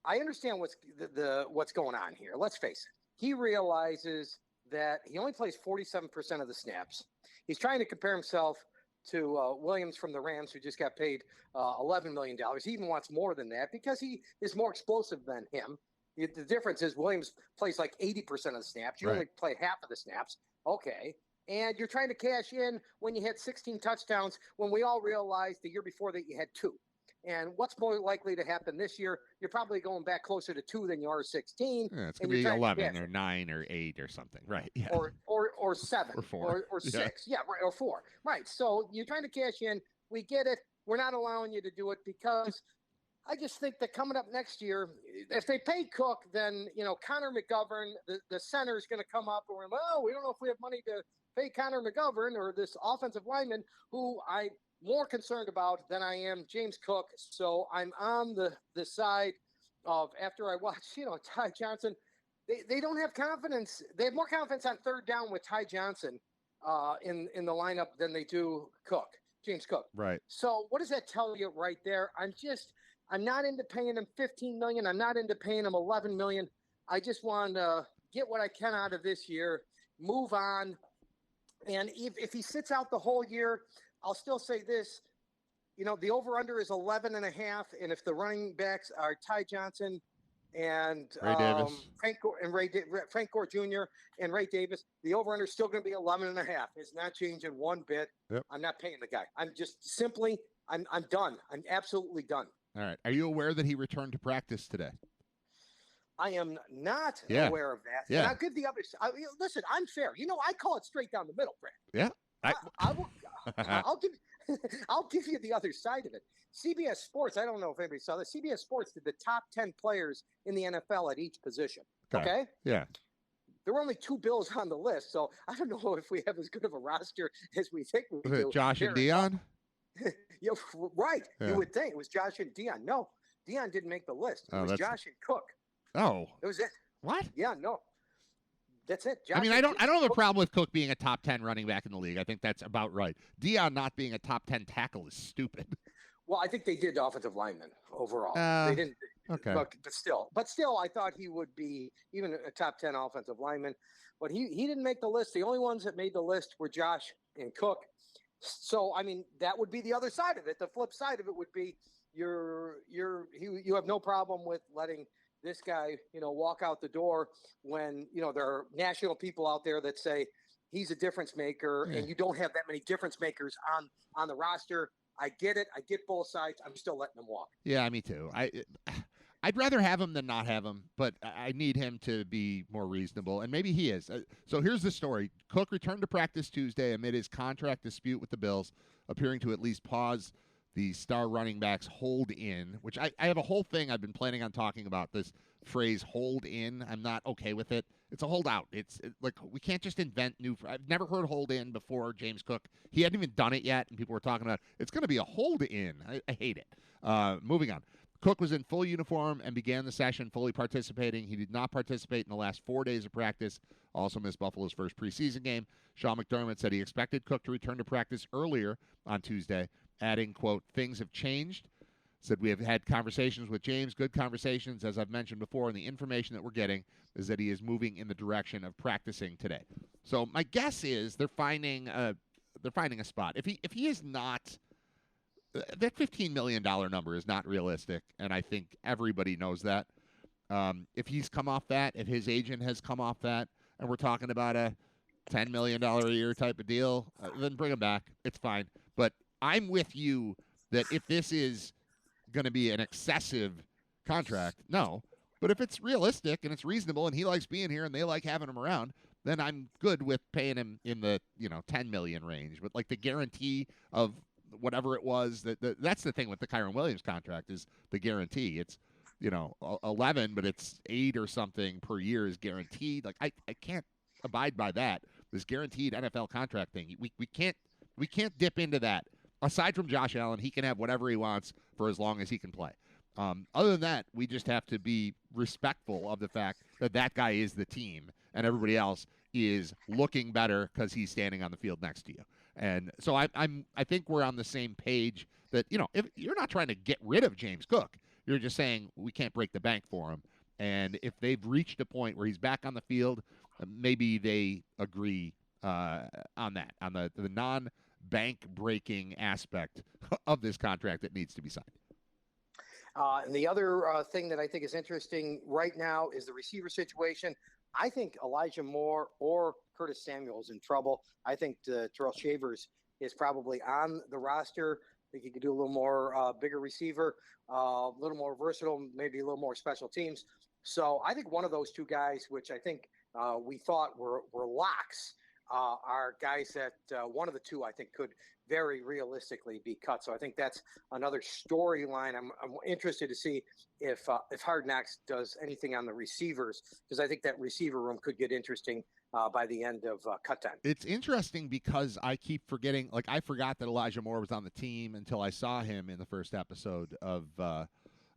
I understand what's going on here. Let's face it. He realizes that he only plays 47% of the snaps. He's trying to compare himself to Williams from the Rams, who just got paid $11 million. He even wants more than that because he is more explosive than him. The difference is Williams plays like 80% of the snaps. You only play half of the snaps. Okay. And you're trying to cash in when you had 16 touchdowns when we all realized the year before that you had 2. And what's more likely to happen this year? You're probably going back closer to 2 than you are 16. Yeah, it's going to be 11 or 9 or 8 or something. Right. Yeah. Or 7 or 4 or 6. Yeah, right, or 4. Right. So you're trying to cash in. We get it. We're not allowing you to do it because I just think that coming up next year, if they pay Cook, then, Connor McGovern, the center is going to come up and we're like, oh, we don't know if we have money to pay Connor McGovern or this offensive lineman who I'm more concerned about than I am James Cook. So I'm on the side of, after I watch, Ty Johnson, they don't have confidence. They have more confidence on 3rd down with Ty Johnson in the lineup than they do James Cook. Right. So what does that tell you right there? I'm not into paying him $15 million. I'm not into paying him $11 million. I just want to get what I can out of this year, move on. And if he sits out the whole year, I'll still say this, the over-under is 11.5. And if the running backs are Ty Johnson and Ray Davis. Frank Gore Jr. and Ray Davis, the over-under is still going to be 11.5. It's not changing one bit. Yep. I'm not paying the guy. I'm just simply, I'm done. I'm absolutely done. All right. Are you aware that he returned to practice today? I am not Yeah. aware of that. Yeah. And I'll give the other. Listen, I'm fair. I call it straight down the middle, Brad. Yeah. I'll give you the other side of it. CBS Sports. I don't know if anybody saw this. CBS Sports did the top 10 players in the NFL at each position. Okay. Yeah. There were only 2 Bills on the list, so I don't know if we have as good of a roster as we think we Was do. it Josh and Dion? Yeah, right. Yeah. You would think it was Josh and Dion. No, Dion didn't make the list. It was Josh and Cook. Oh. It was it. What? Yeah, no. That's it. Josh I mean, I don't have a problem with Cook being a top 10 running back in the league. I think that's about right. Dion not being a top 10 tackle is stupid. Well, I think they did offensive lineman overall. They didn't. Okay. But still, I thought he would be even a top 10 offensive lineman. But he didn't make the list. The only ones that made the list were Josh and Cook. So, I mean, that would be the other side of it. The flip side of it would be you have no problem with letting this guy, walk out the door when, there are national people out there that say he's a difference maker and you don't have that many difference makers on the roster. I get it. I get both sides. I'm still letting him walk. Yeah, me too. I'd rather have him than not have him, but I need him to be more reasonable, and maybe he is. So here's the story. Cook returned to practice Tuesday amid his contract dispute with the Bills, appearing to at least pause the star running back's hold in, which I have a whole thing I've been planning on talking about, this phrase hold in. I'm not okay with it. It's a holdout. It's like we can't just invent new. I've never heard hold in before James Cook. He hadn't even done it yet, and people were talking about it's going to be a hold in. I hate it. Moving on. Cook was in full uniform and began the session fully participating. He did not participate in the last 4 days of practice. Also missed Buffalo's first preseason game. Sean McDermott said he expected Cook to return to practice earlier on Tuesday, adding, quote, "Things have changed." Said we have had conversations with James, good conversations, as I've mentioned before, and the information that we're getting is that he is moving in the direction of practicing today. So my guess is they're finding a spot. If he is not, that $15 million number is not realistic, and I think everybody knows that. If he's come off that, if his agent has come off that, and we're talking about a $10 million a year type of deal, then bring him back. It's fine. But I'm with you that if this is going to be an excessive contract, no. But if it's realistic and it's reasonable and he likes being here and they like having him around, then I'm good with paying him in the 10 million range. But like the guarantee of whatever it was, that's the thing with the Kyron Williams contract is the guarantee. It's 11, but it's 8 or something per year is guaranteed. Like I can't abide by that. This guaranteed NFL contract thing. We can't dip into that. Aside from Josh Allen, he can have whatever he wants for as long as he can play. Other than that, we just have to be respectful of the fact that that guy is the team and everybody else is looking better because he's standing on the field next to you. And so I think we're on the same page that, if you're not trying to get rid of James Cook, you're just saying we can't break the bank for him. And if they've reached a point where he's back on the field, maybe they agree on that, on the non-bank breaking aspect of this contract that needs to be signed. And the other thing that I think is interesting right now is the receiver situation. I think Elijah Moore or Curtis Samuel is in trouble. I think Terrell Shavers is probably on the roster. I think he could do a little more bigger receiver, a little more versatile, maybe a little more special teams. So I think one of those two guys, which I think we thought were locks, are guys that one of the two I think could very realistically be cut. So I think that's another storyline. I'm interested to see if Hard Knocks does anything on the receivers, because I think that receiver room could get interesting by the end of cut time. It's interesting because I keep forgetting. Like I forgot that Elijah Moore was on the team until I saw him in the first episode of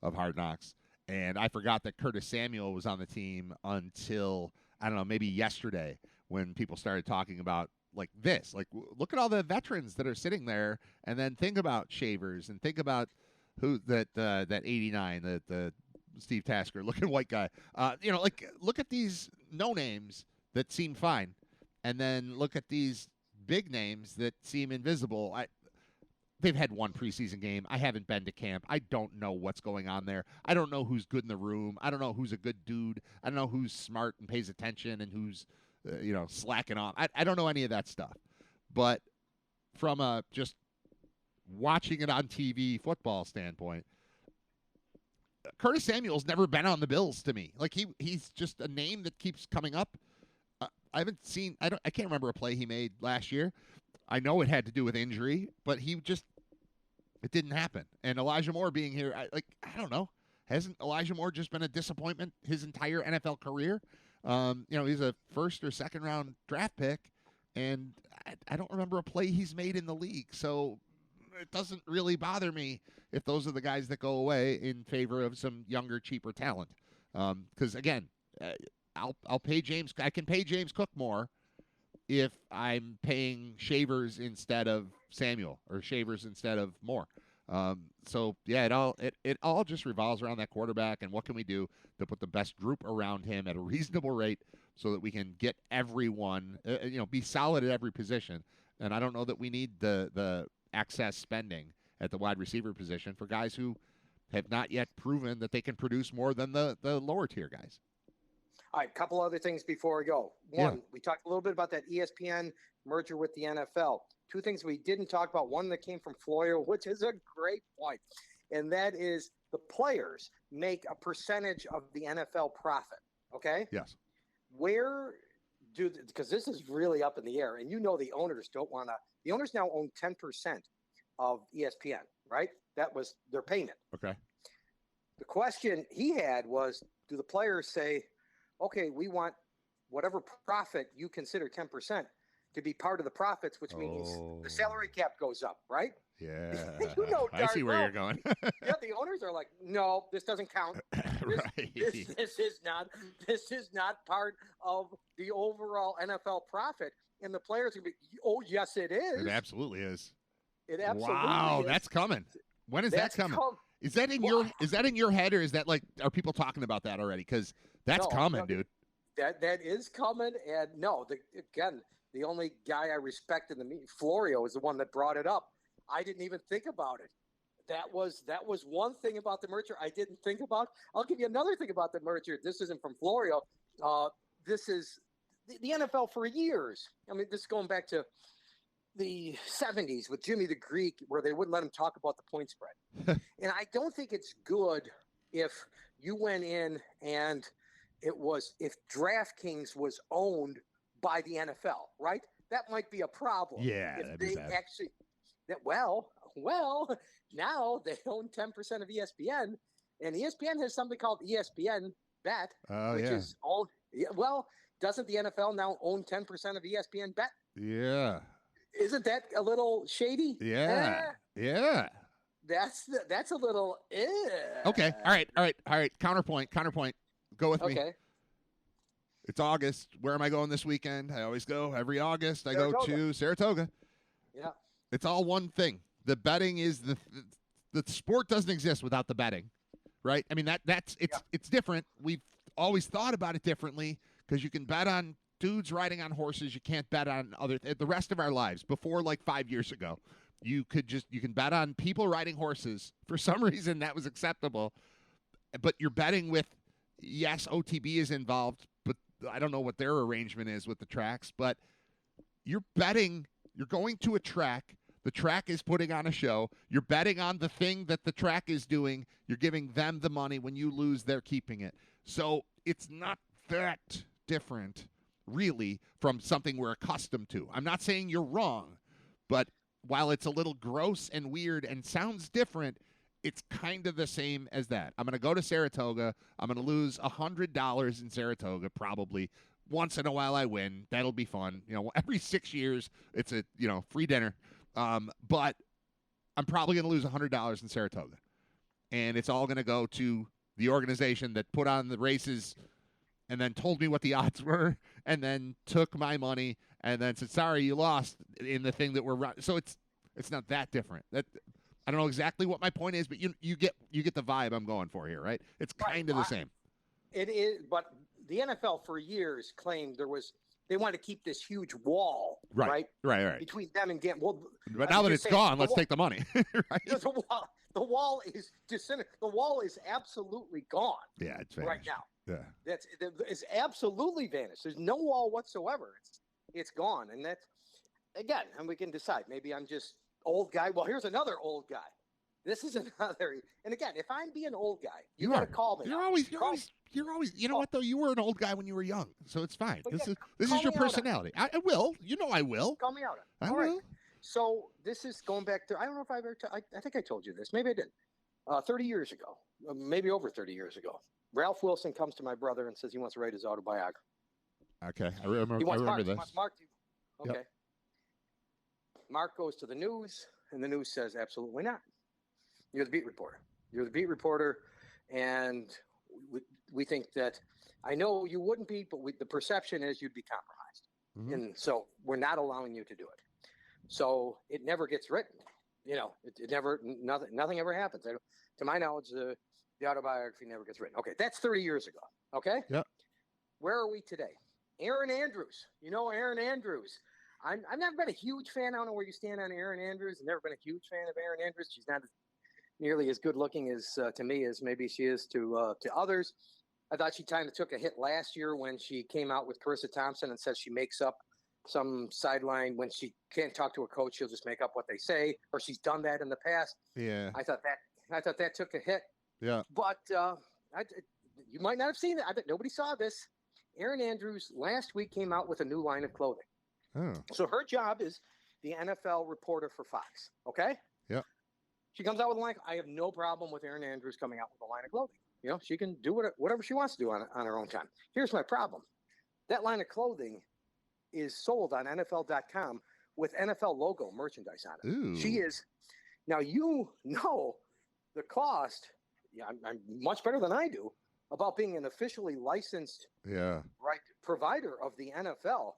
Hard Knocks, and I forgot that Curtis Samuel was on the team until I don't know, maybe yesterday when people started talking about like this. Like, look at all the veterans that are sitting there, and then think about Shavers and think about who that 89, the Steve Tasker looking white guy. Like look at these no names that seem fine, and then look at these big names that seem invisible. They've had one preseason game. I haven't been to camp. I don't know what's going on there. I don't know who's good in the room. I don't know who's a good dude. I don't know who's smart and pays attention and who's slacking off. I don't know any of that stuff. But from a just watching it on TV football standpoint, Curtis Samuel's never been on the Bills to me. Like he's just a name that keeps coming up. I can't remember a play he made last year. I know it had to do with injury, but it didn't happen. And Elijah Moore being here, I don't know. Hasn't Elijah Moore just been a disappointment his entire NFL career? He's a first or second round draft pick, and I don't remember a play he's made in the league. So it doesn't really bother me if those are the guys that go away in favor of some younger, cheaper talent. Because again, I'll pay James. I can pay James Cook more if I'm paying Shavers instead of Samuel or Shavers instead of Moore. So yeah, it all just revolves around that quarterback and what can we do to put the best group around him at a reasonable rate so that we can get everyone, be solid at every position. And I don't know that we need the excess spending at the wide receiver position for guys who have not yet proven that they can produce more than the lower tier guys. All right, a couple other things before we go. One, we talked a little bit about that ESPN merger with the NFL. Two things we didn't talk about. One that came from Florio, which is a great point, and that is the players make a percentage of the NFL profit, okay? Yes. Because this is really up in the air, and the owners don't want to – the owners now own 10% of ESPN, right? That was their payment. Okay. The question he had was, do the players say – okay, we want whatever profit you consider 10% to be part of the profits, which means the salary cap goes up, right? Yeah. I see where you're going. Yeah, the owners are like, no, this doesn't count. Right. This is not part of the overall NFL profit. And the players are going to be, oh, yes, it is. It absolutely is. It absolutely wow, is. That's coming. When is that coming? Is that in your head, or is that like, are people talking about that already? Because that's coming, dude. That is coming, and the only guy I respect in the meeting, Florio, is the one that brought it up. I didn't even think about it. That was one thing about the merger I didn't think about. I'll give you another thing about the merger. This isn't from Florio. This is the NFL for years. I mean, this is going back to the 70s with Jimmy the Greek, where they wouldn't let him talk about the point spread. And I don't think it's good if you went in and it was if DraftKings was owned by the NFL, right? That might be a problem. Yeah, if that'd be they bad. actually that now they own 10% of ESPN, and ESPN has something called ESPN Bet, Oh, which yeah. is owned. Well, doesn't the NFL now own 10% of ESPN Bet? Yeah. Isn't that a little shady? Yeah. Yeah. That's a little. Okay. All right. Counterpoint. Go with me. Okay. It's August. Where am I going this weekend? I always go every August. I go Saratoga. to Saratoga. Yeah. It's all one thing. The betting is the sport doesn't exist without the betting, right? I mean it's different. We've always thought about it differently because you can bet on dudes riding on horses. You can't bet on the rest of our lives. Before like 5 years ago, you can bet on people riding horses. For some reason, that was acceptable. But you're betting with, yes, OTB is involved, but I don't know what their arrangement is with the tracks. But you're betting. You're going to a track. The track is putting on a show. You're betting on the thing that the track is doing. You're giving them the money. When you lose, they're keeping it. So it's not that different, really, from something we're accustomed to. I'm not saying you're wrong, but while it's a little gross and weird and sounds different, it's kind of the same as that. I'm going to go to Saratoga. I'm going to lose $100 in Saratoga, probably. Once in a while I win. That'll be fun. Every 6 years, it's a, free dinner. But I'm probably going to lose $100 in Saratoga. And it's all going to go to the organization that put on the races and then told me what the odds were and then took my money and then said, sorry, you lost in the thing that we're running. So it's not that different. I don't know exactly what my point is, but you get the vibe I'm going for here, right? It's kind of the same. It is, but the NFL for years claimed they wanted to keep this huge wall, right? Right. Between them and Gambler. Well, but now that it's gone, let's take the money. Right? The wall is disintegrated. The wall is absolutely gone. Yeah, it's vanished right now. Yeah, it's absolutely vanished. There's no wall whatsoever. It's gone, and that's again. And we can decide. Maybe I'm just old guy. Well, here's another old guy. This is another. And again, if I'm being an old guy, you got to call me. You're always. You know what though? You were an old guy when you were young, so it's fine. This is your personality. I will. I will. Call me out. I will. Right. So this is going back to. I don't know if I've ever. I think I told you this. Maybe I did. 30 years ago, maybe over 30 years ago, Ralph Wilson comes to my brother and says he wants to write his autobiography. Okay, I remember this. He wants Mark. Okay. Yep. Mark goes to the news, and the news says absolutely not. You're the beat reporter. And we think that, I know you wouldn't be, but the perception is you'd be compromised. Mm-hmm. And so we're not allowing you to do it. So it never gets written. It never, nothing ever happens. To my knowledge, the autobiography never gets written. Okay, that's 30 years ago. Okay? Yep. Where are we today? Erin Andrews. Erin Andrews. I've never been a huge fan. I don't know where you stand on Erin Andrews. I've never been a huge fan of Erin Andrews. She's not nearly as good looking as to me as maybe she is to others. I thought she kind of took a hit last year when she came out with Carissa Thompson and said she makes up some sideline when she can't talk to a coach. She'll just make up what they say, or she's done that in the past. Yeah. I thought that took a hit. Yeah. But you might not have seen it. I bet nobody saw this. Erin Andrews last week came out with a new line of clothing. Oh. So her job is the NFL reporter for Fox. Okay. Yeah. She comes out with a line. I have no problem with Erin Andrews coming out with a line of clothing. She can do whatever she wants to do on her own time. Here's my problem. That line of clothing is sold on NFL.com with NFL logo merchandise on it. Ooh. She is. Now, the cost, I'm much better than I do about being an officially licensed provider of the NFL.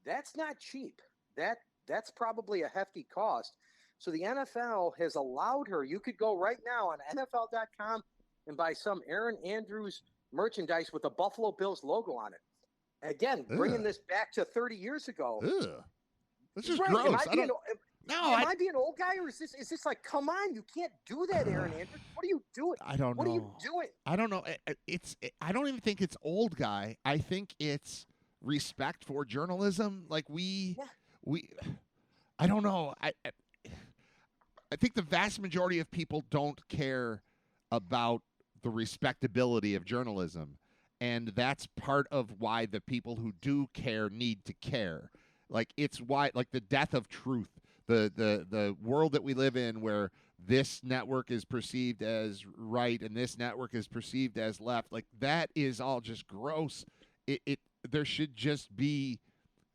That's not cheap. That's probably a hefty cost. So the NFL has allowed her. You could go right now on NFL.com and buy some Erin Andrews merchandise with the Buffalo Bills logo on it. Again, bringing this back to 30 years ago. This is gross. Am I being an old guy, or is this like, come on, you can't do that, Erin Andrews? What are you doing? I don't know. What are you doing? I don't know. I don't even think it's old guy. I think it's respect for journalism. Like I don't know. I think the vast majority of people don't care about the respectability of journalism. And that's part of why the people who do care need to care. Like, it's why, like, the death of truth, the world that we live in where this network is perceived as right and this network is perceived as left, like, that is all just gross. There should just be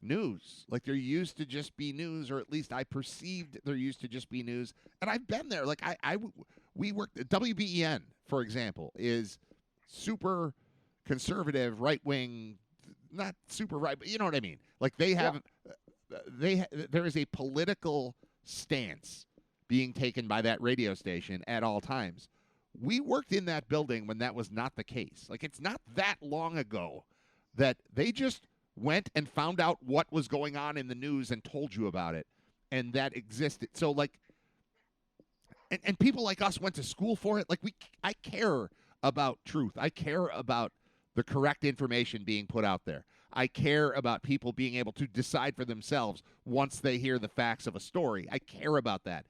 news. Like, there used to just be news, or at least I perceived there used to just be news. And I've been there. Like, we worked, WBEN, for example, is super conservative, right-wing, not super right, but you know what I mean. Like, they have, there is a political stance being taken by that radio station at all times. We worked in that building when that was not the case. Like, it's not that long ago that they just went and found out what was going on in the news and told you about it, and that existed. So, like, and people like us went to school for it. Like, I care about truth. I care about the correct information being put out there. I care about people being able to decide for themselves once they hear the facts of a story. I care about that.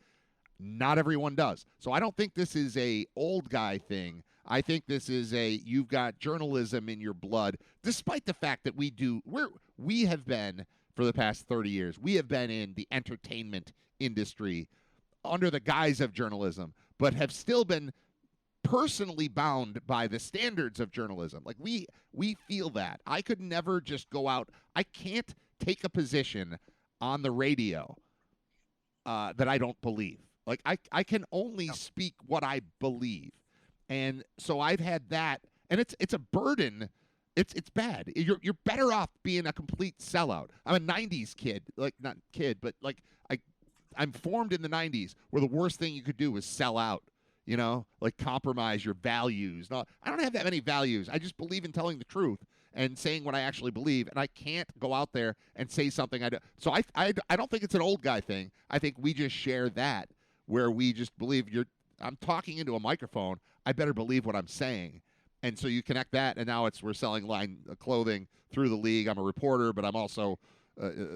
Not everyone does. So I don't think this is a old guy thing. I think this is you've got journalism in your blood, despite the fact that we have been, for the past 30 years, we have been in the entertainment industry under the guise of journalism, but have still been personally bound by the standards of journalism. Like, we feel that. I could never just go out. I can't take a position on the radio that I don't believe. Like, I can only speak what I believe. And so I've had that, and it's a burden. It's bad. You're better off being a complete sellout. I'm a 90s kid. Like, not kid, but like I'm formed in the 90s, where the worst thing you could do was sell out. You know, like, compromise your values. No, I don't have that many values. I just believe in telling the truth and saying what I actually believe, and I can't go out there and say something I don't. So I don't think it's an old guy thing. I think we just share that, where we just believe I'm talking into a microphone. I better believe what I'm saying. And so you connect that, and now we're selling line clothing through the league. I'm a reporter, but I'm also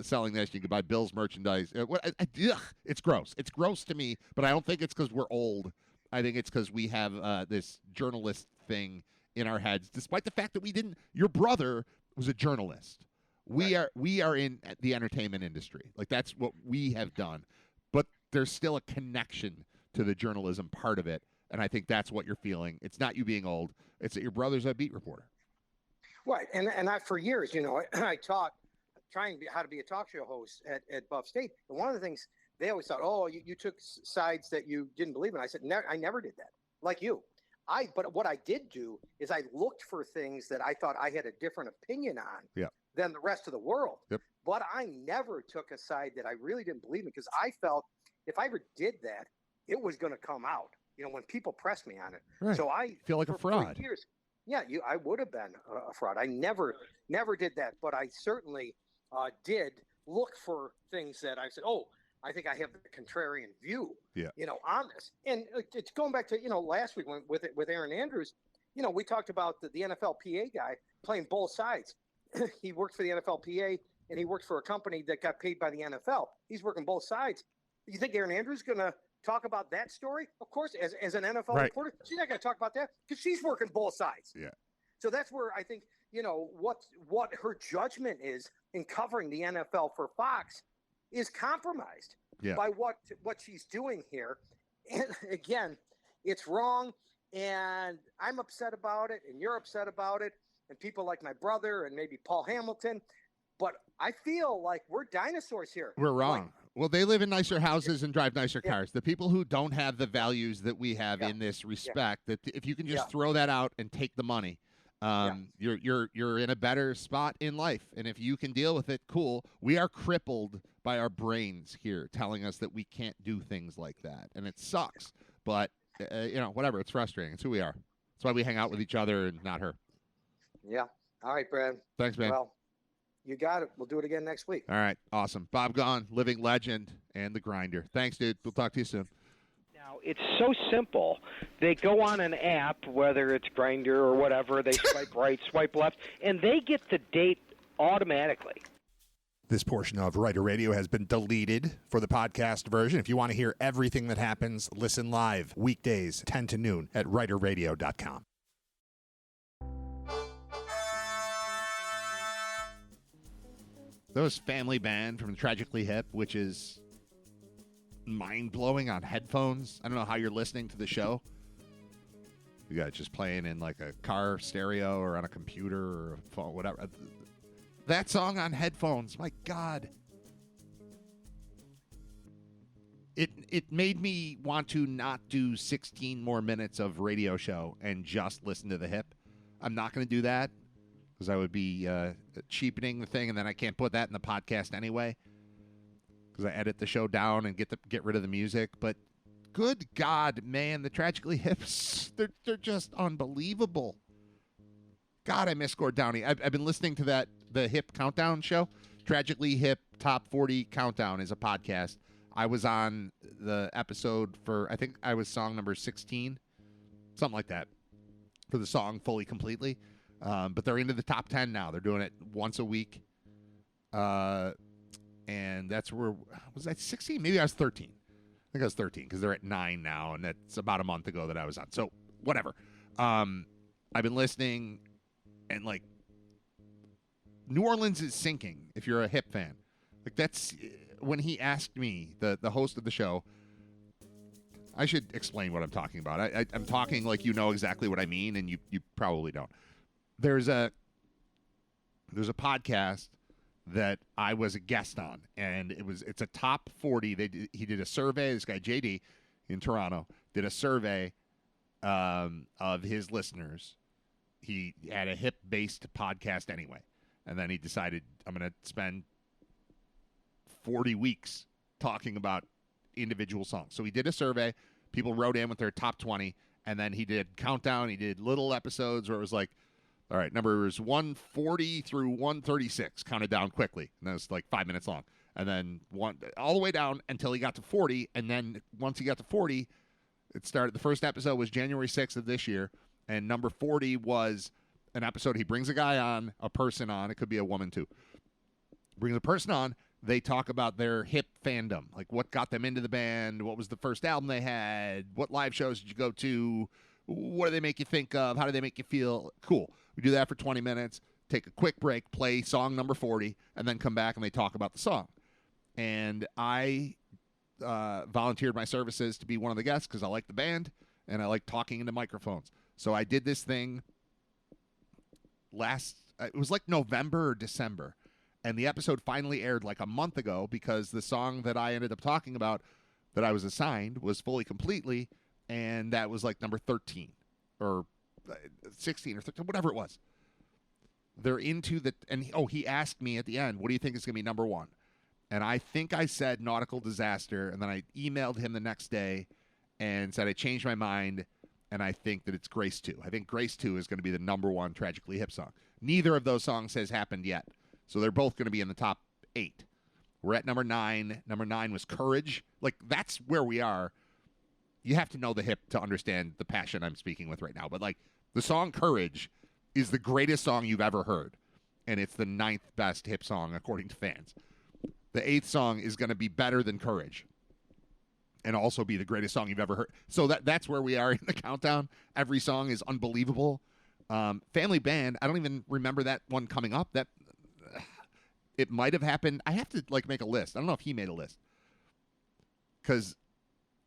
selling this. You can buy Bill's merchandise. It's gross. It's gross to me, but I don't think it's because we're old. I think it's because we have this journalist thing in our heads, despite the fact that we didn't. Your brother was a journalist. We are in the entertainment industry. Like, that's what we have done. But there's still a connection to the journalism part of it, and I think that's what you're feeling. It's not you being old. It's that your brother's a beat reporter. Right, and I, for years, I taught trying how to be a talk show host at Buff State, and one of the things they always thought, oh, you took sides that you didn't believe in. I said, I never did that, like you. But what I did do is I looked for things that I thought I had a different opinion on than the rest of the world. Yep. But I never took a side that I really didn't believe in, because I felt if I ever did that, it was going to come out, when people pressed me on it. Right. So I feel like a fraud. 4 years, I would have been a fraud. I never did that, but I certainly did look for things that I said, oh, I think I have the contrarian view, on this. And it's going back to, last week with Aaron Andrews, we talked about the NFLPA guy playing both sides. He worked for the NFLPA, and he worked for a company that got paid by the NFL. He's working both sides. You think Aaron Andrews is going to talk about that story? Of course, as an NFL reporter, she's not going to talk about that because she's working both sides. Yeah. So that's where I think, what her judgment is in covering the NFL for Fox is compromised by what she's doing here. And again, it's wrong, and I'm upset about it, and you're upset about it, and people like my brother and maybe Paul Hamilton. But I feel like we're dinosaurs here. We're wrong. Well, they live in nicer houses and drive nicer cars. The people who don't have the values that we have in this respect, that if you can just throw that out and take the money, you're in a better spot in life. And if you can deal with it, cool. We are crippled by our brains here telling us that we can't do things like that. And it sucks. But, whatever. It's frustrating. It's who we are. That's why we hang out with each other and not her. Yeah. All right, Brad. Thanks, man. Well, you got it. We'll do it again next week. All right. Awesome. Bob Gahn, living legend, and the grinder. Thanks, dude. We'll talk to you soon. Now, it's so simple. They go on an app, whether it's Grindr or whatever, they swipe right, swipe left, and they get the date automatically. This portion of Writer Radio has been deleted for the podcast version. If you want to hear everything that happens, listen live weekdays 10 to noon at writerradio.com. That was Family Band from Tragically Hip, which is mind-blowing on headphones. I don't know how you're listening to the show. You got it just playing in like a car stereo or on a computer or a phone, whatever. That song on headphones, my God. It made me want to not do 16 more minutes of radio show and just listen to the hip. I'm not going to do that because I would be cheapening the thing, and then I can't put that in the podcast anyway because I edit the show down and get rid of the music. But good God, man, the Tragically Hips, they're just unbelievable. God, I miss Gord Downey. I've been listening to the Hip Countdown show. Tragically Hip Top 40 Countdown is a podcast. I was on the episode for, I think I was song number 16, something like that, for the song Fully Completely. But they're into the top 10 now. They're doing it once a week. And that's where, was I 16? Maybe I was 13. I think I was 13 because they're at 9 now, and that's about a month ago that I was on. So, whatever. I've been listening, and, like, New Orleans is sinking if you're a hip fan. Like, that's, when he asked me, the host of the show, I should explain what I'm talking about. I'm talking like you know exactly what I mean, and you probably don't. There's a podcast that I was a guest on, and it's a top 40. He did a survey. This guy JD in Toronto did a survey of his listeners. He had a hip-based podcast anyway, and then he decided, I'm going to spend 40 weeks talking about individual songs. So he did a survey. People wrote in with their top 20, and then he did countdown. He did little episodes where it was like, all right, numbers 140 through 136, counted down quickly. And that was like 5 minutes long. And then all the way down until he got to 40. And then once he got to 40, it started. The first episode was January 6th of this year. And number 40 was an episode. He brings a guy on, a person on. It could be a woman too. Brings a person on. They talk about their hip fandom, like what got them into the band, what was the first album they had, what live shows did you go to, what do they make you think of, how do they make you feel? Cool. We do that for 20 minutes, take a quick break, play song number 40, and then come back and they talk about the song. And I volunteered my services to be one of the guests because I like the band and I like talking into microphones. So I did this thing it was like November or December. And the episode finally aired like a month ago because the song that I ended up talking about that I was assigned was Fully Completely, and that was like number 13 or 16 or 13, whatever it was. They're into he asked me at the end, what do you think is going to be number one? And I think I said Nautical Disaster, and then I emailed him the next day and said I changed my mind, and I think that it's Grace 2. I think Grace 2 is going to be the number one Tragically Hip song. Neither of those songs has happened yet. So they're both going to be in the top 8. We're at number 9. Number 9 was Courage. Like, that's where we are. You have to know the hip to understand the passion I'm speaking with right now. But, like, the song Courage is the greatest song you've ever heard. And it's the 9th best hip song, according to fans. The 8th song is going to be better than Courage. And also be the greatest song you've ever heard. So that's where we are in the countdown. Every song is unbelievable. Family Band, I don't even remember that one coming up. It might have happened. I have to, like, make a list. I don't know if he made a list. Because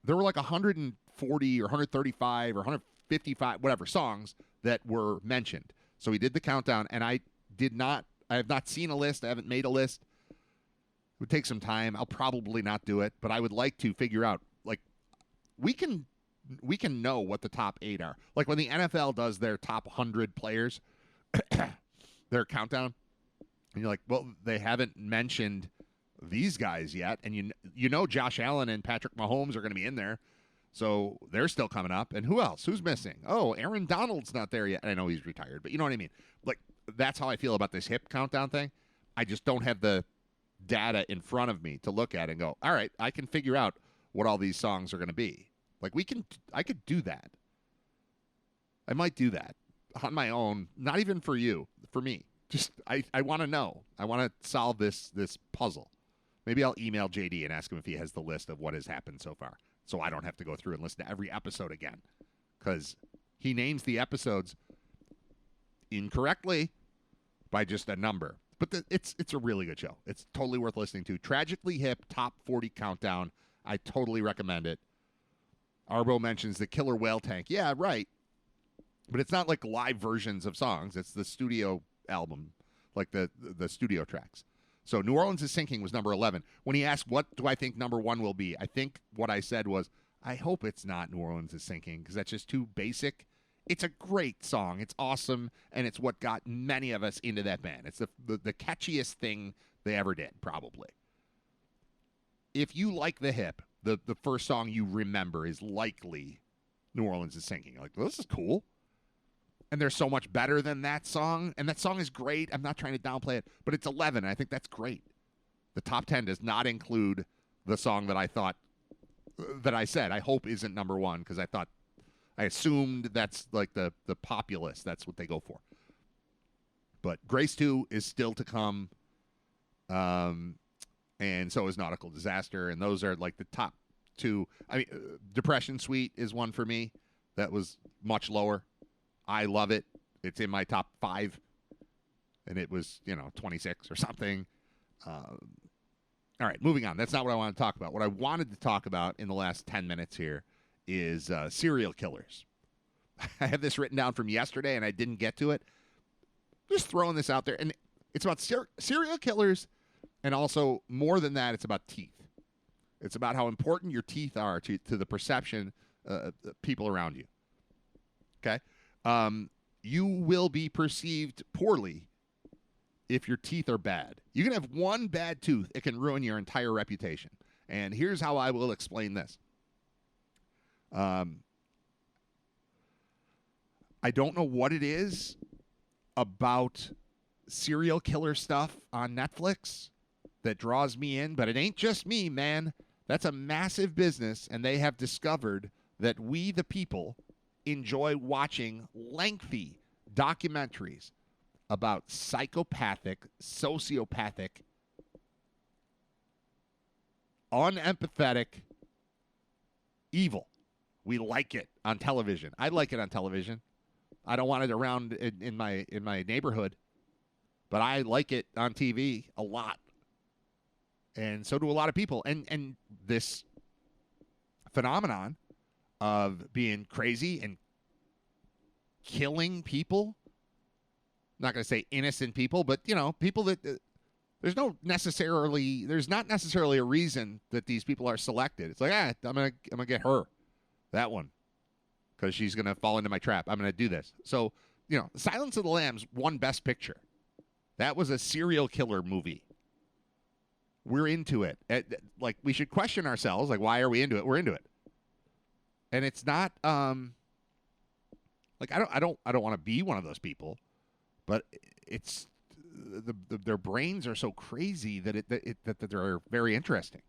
there were, like, 140 or 135 or 155, whatever, songs that were mentioned. So he did the countdown, and I have not seen a list. I haven't made a list. It would take some time. I'll probably not do it. But I would like to figure out, like, we can know what the top 8 are. Like, when the NFL does their top 100 players, their countdown, and you're like, well, they haven't mentioned these guys yet. And you know Josh Allen and Patrick Mahomes are going to be in there. So they're still coming up. And who else? Who's missing? Oh, Aaron Donald's not there yet. I know he's retired, but you know what I mean? Like, that's how I feel about this hip countdown thing. I just don't have the data in front of me to look at and go, all right, I can figure out what all these songs are going to be. Like, I could do that. I might do that on my own, not even for you, for me. Just, I want to know. I want to solve this puzzle. Maybe I'll email JD and ask him if he has the list of what has happened so far, so I don't have to go through and listen to every episode again, because he names the episodes incorrectly by just a number. But it's a really good show. It's totally worth listening to. Tragically Hip Top 40 Countdown. I totally recommend it. Arbo mentions the Killer Whale Tank. Yeah, right. But it's not like live versions of songs. It's the studio album, like the studio tracks. So New Orleans is Sinking was number 11. When he asked what do I think number 1 will be, I think what I said was, I hope it's not New Orleans is Sinking because that's just too basic. It's a great song. It's awesome, and it's what got many of us into that band. It's the catchiest thing they ever did, probably. If you like the hip, the first song you remember is likely New Orleans is Sinking. You're like, well, this is cool. And they're so much better than that song. And that song is great. I'm not trying to downplay it, but it's 11. And I think that's great. The top 10 does not include the song that I thought, that I said, I hope isn't number 1 because I assumed that's like the populace. That's what they go for. But Grace 2 is still to come. And so is Nautical Disaster. And those are like the top 2. I mean, Depression Suite is one for me. That was much lower. I love it. It's in my top 5. And it was, 26 or something. All right, moving on. That's not what I want to talk about. What I wanted to talk about in the last 10 minutes here is serial killers. I have this written down from yesterday, and I didn't get to it. Just throwing this out there. And it's about serial killers, and also, more than that, it's about teeth. It's about how important your teeth are to the perception of people around you. Okay? You will be perceived poorly if your teeth are bad. You can have one bad tooth. It can ruin your entire reputation. And here's how I will explain this. I don't know what it is about serial killer stuff on Netflix that draws me in, but it ain't just me, man. That's a massive business, and they have discovered that we, the people, enjoy watching lengthy documentaries about psychopathic, sociopathic, unempathetic evil. We like it on television. I like it on television. I don't want it around in my neighborhood, but I like it on TV a lot. And so do a lot of people. And this phenomenon of being crazy and killing people. I'm not going to say innocent people, but, people that there's not necessarily a reason that these people are selected. It's like, I'm going to get her, that one, because she's going to fall into my trap. I'm going to do this. So, Silence of the Lambs won Best Picture. That was a serial killer movie. We're into it. Like, we should question ourselves. Like, why are we into it? We're into it. And it's not like I don't want to be one of those people, but it's their brains are so crazy that that they're very interesting,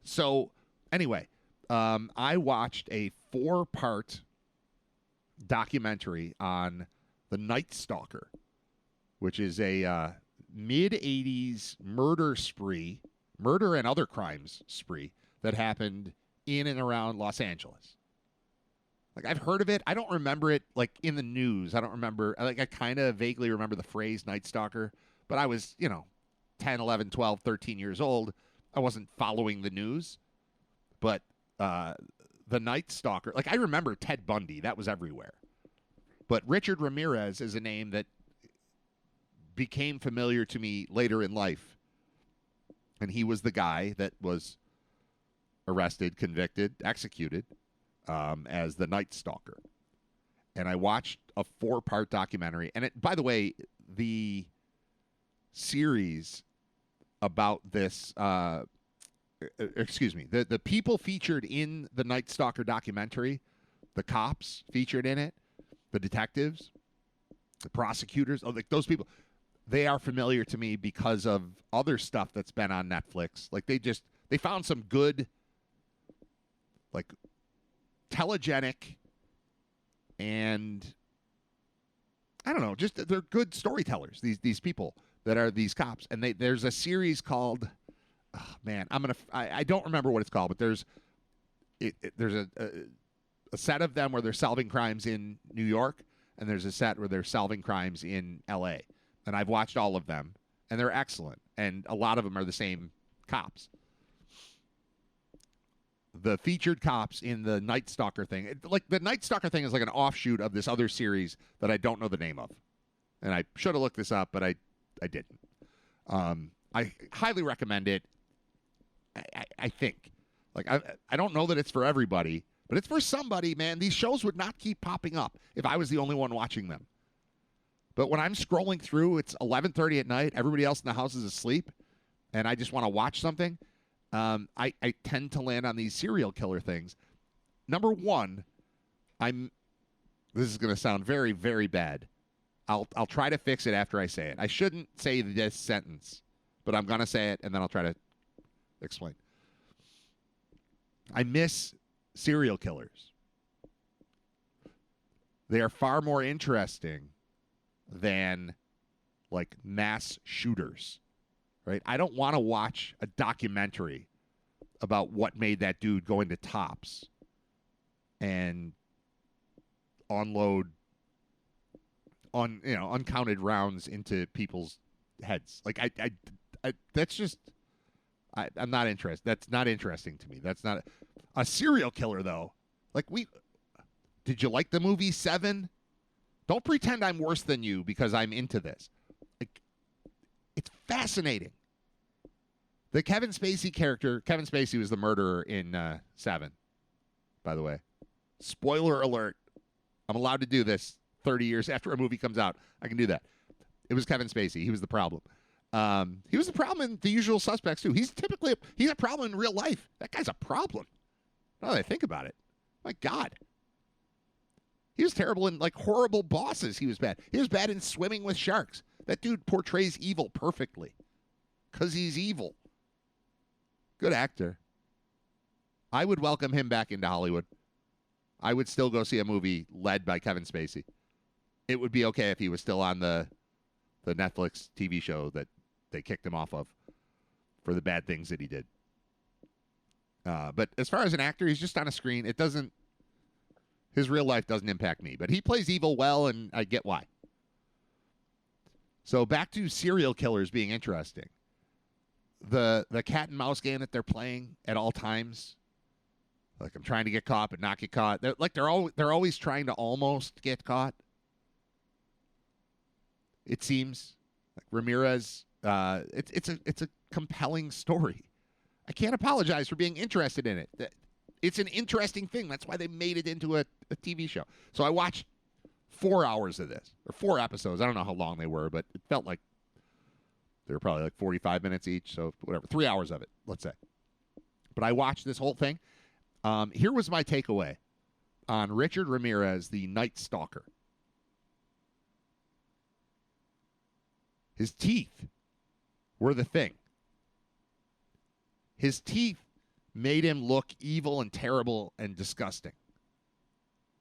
So anyway, I watched a 4-part documentary on the Night Stalker, which is a mid-'80s murder and other crimes spree that happened in and around Los Angeles. Like, I've heard of it. I don't remember it, like, in the news. I don't remember. Like, I kind of vaguely remember the phrase Night Stalker, but I was, 10, 11, 12, 13 years old. I wasn't following the news. But the Night Stalker, like, I remember Ted Bundy. That was everywhere. But Richard Ramirez is a name that became familiar to me later in life. And he was the guy that was arrested, convicted, executed as the Night Stalker. And I watched a 4-part documentary. And by the way, the series about this, the people featured in the Night Stalker documentary, the cops featured in it, the detectives, the prosecutors, like those people, they are familiar to me because of other stuff that's been on Netflix. Like, they found some good, like, telegenic and I don't know, just they're good storytellers, these people that are these cops. And there's a series called, I don't remember what it's called, but there's a set of them where they're solving crimes in New York, and there's a set where they're solving crimes in L.A. And I've watched all of them, and they're excellent. And a lot of them are the same cops. The featured cops in the Night Stalker thing, the Night Stalker thing is like an offshoot of this other series that I don't know the name of. And I should have looked this up, but I didn't. I highly recommend it. I think. Like, I don't know that it's for everybody, but it's for somebody, man. These shows would not keep popping up if I was the only one watching them. But when I'm scrolling through, it's 11:30 at night, everybody else in the house is asleep, and I just want to watch something, I tend to land on these serial killer things. Number one, this is going to sound very, very bad. I'll try to fix it after I say it. I shouldn't say this sentence, but I'm going to say it, and then I'll try to explain. I miss serial killers. They are far more interesting than, like, mass shooters, right? I don't want to watch a documentary about what made that dude go into Tops and unload uncounted rounds into people's heads. Like, I that's just, I'm not interested. That's not interesting to me. That's not a serial killer, though. Like, did you like the movie Seven? Don't pretend I'm worse than you because I'm into this. Like, it's fascinating. The Kevin Spacey character, Kevin Spacey was the murderer in Seven, by the way. Spoiler alert. I'm allowed to do this 30 years after a movie comes out. I can do that. It was Kevin Spacey. He was the problem. He was the problem in The Usual Suspects, too. He's a problem in real life. That guy's a problem. Now that I think about it. My God. He was terrible in, like, Horrible Bosses. He was bad. He was bad in Swimming with Sharks. That dude portrays evil perfectly because he's evil. Good actor. I would welcome him back into Hollywood. I would still go see a movie led by Kevin Spacey. It would be okay if he was still on the Netflix TV show that they kicked him off of for the bad things that he did. But as far as an actor, he's just on a screen. His real life doesn't impact me. But he plays evil well, and I get why. So back to serial killers being interesting. The cat and mouse game that they're playing at all times. Like, I'm trying to get caught but not get caught. They're always trying to almost get caught. It seems like Ramirez. It's a compelling story. I can't apologize for being interested in it. It's an interesting thing. That's why they made it into a TV show. So I watched 4 hours of this, or 4 episodes. I don't know how long they were, but it felt like they were probably like 45 minutes each. So whatever, 3 hours of it, let's say. But I watched this whole thing. Here was my takeaway on Richard Ramirez, the Night Stalker. His teeth were the thing. His teeth made him look evil and terrible and disgusting.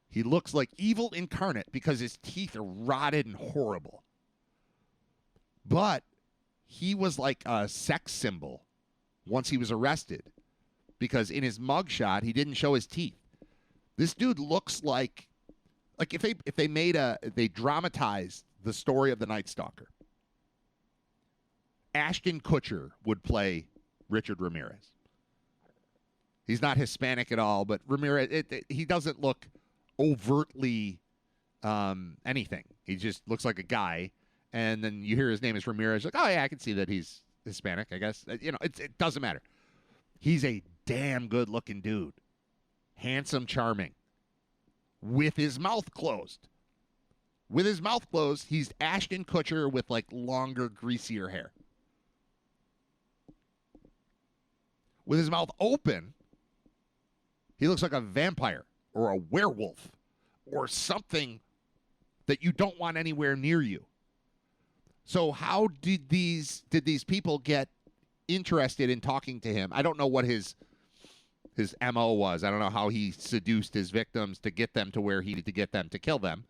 He looks like evil incarnate because his teeth are rotted and horrible. But he was like a sex symbol once he was arrested because in his mugshot, he didn't show his teeth. This dude looks like if they dramatized the story of the Night Stalker, Ashton Kutcher would play Richard Ramirez. He's not Hispanic at all, but Ramirez, he doesn't look overtly anything. He just looks like a guy, and then you hear his name is Ramirez. Like, oh, yeah, I can see that he's Hispanic, I guess. It doesn't matter. He's a damn good-looking dude. Handsome, charming. With his mouth closed. With his mouth closed, he's Ashton Kutcher with, like, longer, greasier hair. With his mouth open, he looks like a vampire or a werewolf or something that you don't want anywhere near you. So how did these people get interested in talking to him? I don't know what his MO was. I don't know how he seduced his victims to get them to where he needed to get them to kill them.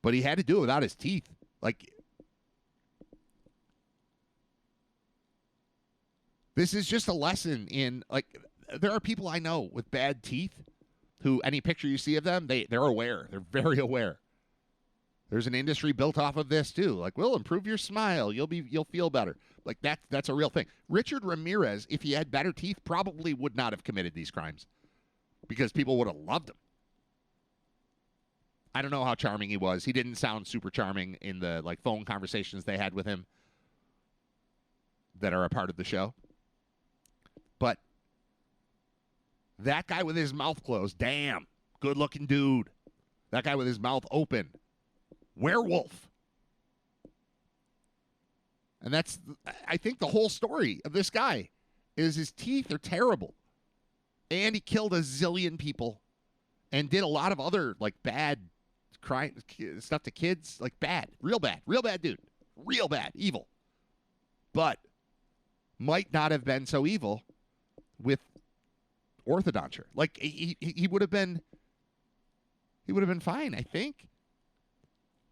But he had to do it without his teeth. Like, this is just a lesson in, like, there are people I know with bad teeth who any picture you see of them, they're aware. They're very aware. There's an industry built off of this too. Like, we'll improve your smile. You'll feel better. Like that's a real thing. Richard Ramirez, if he had better teeth, probably would not have committed these crimes because people would have loved him. I don't know how charming he was. He didn't sound super charming in the like phone conversations they had with him that are a part of the show. But that guy with his mouth closed, damn, good-looking dude. That guy with his mouth open, werewolf. And that's, I think, the whole story of this guy is his teeth are terrible. And he killed a zillion people and did a lot of other, like, bad crime stuff to kids. Like, bad. Real bad dude. Real bad. Evil. But might not have been so evil with orthodonture. Like, he would have been fine, I think.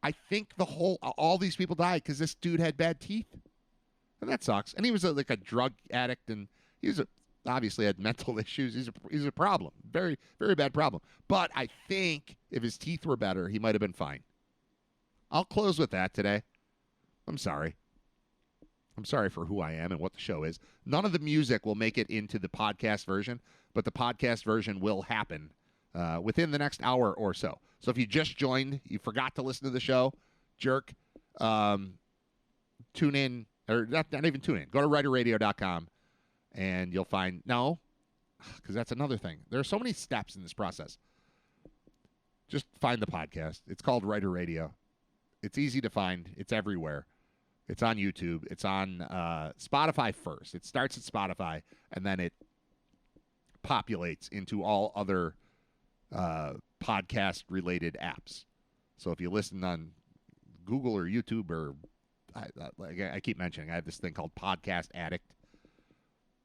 I think all these people died because this dude had bad teeth. And that sucks. And he was like a drug addict, and he was obviously had mental issues. He's a problem. Very, very bad problem. But I think if his teeth were better, he might have been fine. I'll close with that today. I'm sorry. I'm sorry for who I am and what the show is. None of the music will make it into the podcast version, but the podcast version will happen within the next hour or so. So if you just joined, you forgot to listen to the show, jerk, tune in, or not even tune in. Go to writerradio.com, and you'll find, no, because that's another thing. There are so many steps in this process. Just find the podcast. It's called Writer Radio. It's easy to find. It's everywhere. It's on YouTube. It's on Spotify first. It starts at Spotify, and then it populates into all other podcast-related apps. So if you listen on Google or YouTube or I keep mentioning, I have this thing called Podcast Addict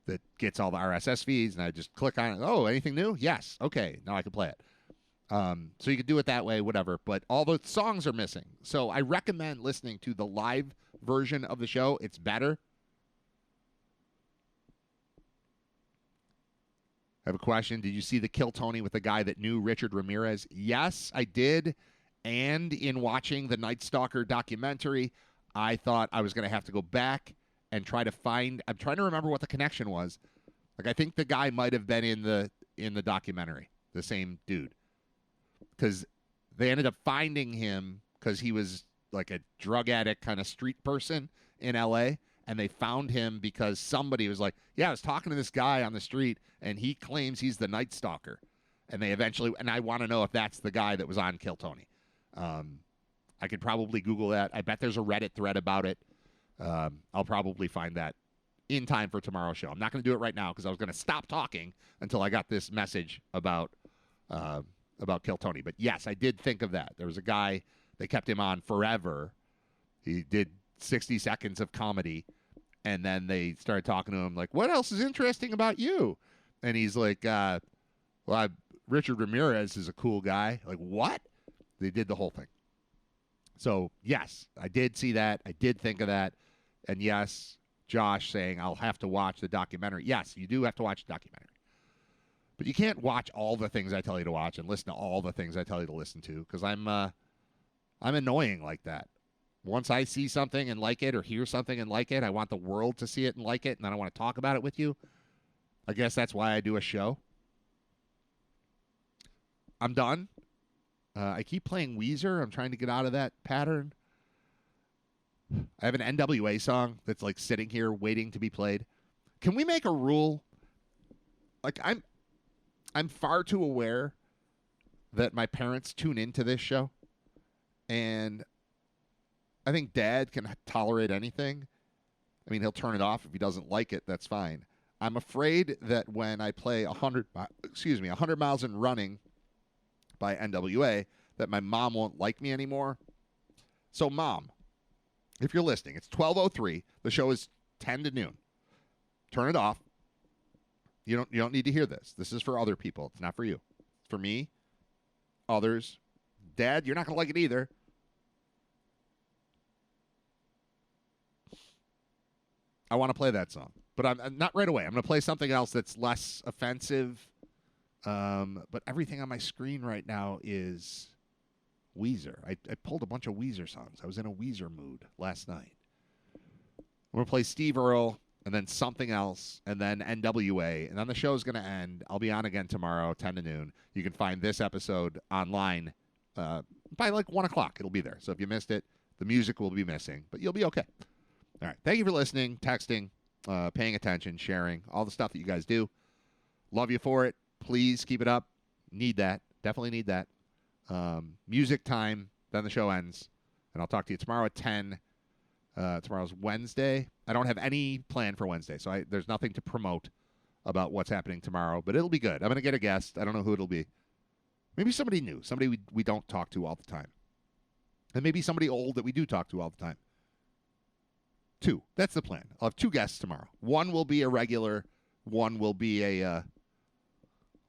that gets all the RSS feeds, and I just click on it. Oh, anything new? Yes. Okay, now I can play it. So you can do it that way, whatever. But all the songs are missing. So I recommend listening to the live version of the show. It's better. I have a question. Did you see the Kill Tony with the guy that knew Richard Ramirez? Yes, I did. And in watching the Night Stalker documentary, I thought I was going to have to go back and try to find. I'm trying to remember what the connection was. Like, I think the guy might have been in the documentary, the same dude, because they ended up finding him because he was like a drug addict kind of street person in L.A., and they found him because somebody was like, yeah, I was talking to this guy on the street, and he claims he's the Night Stalker. And they eventually, and I want to know if that's the guy that was on Kill Tony. I could probably Google that. I bet there's a Reddit thread about it. I'll probably find that in time for tomorrow's show. I'm not going to do it right now because I was going to stop talking until I got this message about Kill Tony. But yes, I did think of that. There was a guy, they kept him on forever. He did 60 seconds of comedy, and then they started talking to him like, what else is interesting about you? And he's like, Richard Ramirez is a cool guy. Like, what? They did the whole thing. So, yes, I did see that. I did think of that. And, yes, Josh saying I'll have to watch the documentary. Yes, you do have to watch the documentary. But you can't watch all the things I tell you to watch and listen to all the things I tell you to listen to because I'm annoying like that. Once I see something and like it or hear something and like it, I want the world to see it and like it, and then I want to talk about it with you. I guess that's why I do a show. I'm done. I keep playing Weezer. I'm trying to get out of that pattern. I have an NWA song that's like sitting here waiting to be played. Can we make a rule? Like, I'm far too aware that my parents tune into this show, and I think Dad can tolerate anything. I mean, he'll turn it off if he doesn't like it. That's fine. I'm afraid that when I play 100 Miles and Running by NWA, that my mom won't like me anymore. So, Mom, if you're listening, it's 12:03. The show is 10 to noon. Turn it off. You don't need to hear this. This is for other people. It's not for you. It's for me, others. Dad, you're not going to like it either. I want to play that song, but I'm not right away. I'm going to play something else that's less offensive. But everything on my screen right now is Weezer. I pulled a bunch of Weezer songs. I was in a Weezer mood last night. We're going to play Steve Earle, and then something else, and then NWA, and then the show's going to end. I'll be on again tomorrow, 10 to noon. You can find this episode online by like 1 o'clock. It'll be there. So if you missed it, the music will be missing, but you'll be okay. All right. Thank you for listening, texting, paying attention, sharing, all the stuff that you guys do. Love you for it. Please keep it up. Need that. Definitely need that. Music time. Then the show ends. And I'll talk to you tomorrow at 10. Tomorrow's Wednesday. I don't have any plan for Wednesday, so there's nothing to promote about what's happening tomorrow, but it'll be good. I'm going to get a guest. I don't know who it'll be. Maybe somebody new, somebody we don't talk to all the time. And maybe somebody old that we do talk to all the time. 2. That's the plan. I'll have 2 guests tomorrow. One will be a regular. One will be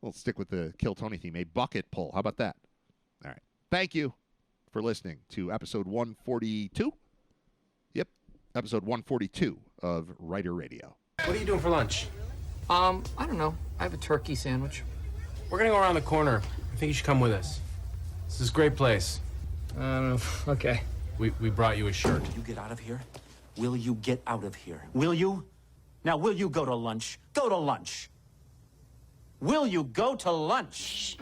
we'll stick with the Kill Tony theme, a bucket pull. How about that? All right. Thank you for listening to episode 142. Yep, episode 142 of Writer Radio. What are you doing for lunch? I don't know. I have a turkey sandwich. We're gonna go around the corner. I think you should come with us. This is a great place. I don't know. Okay. We brought you a shirt. Will you get out of here? Will you get out of here? Will you? Now, will you go to lunch? Go to lunch. Will you go to lunch?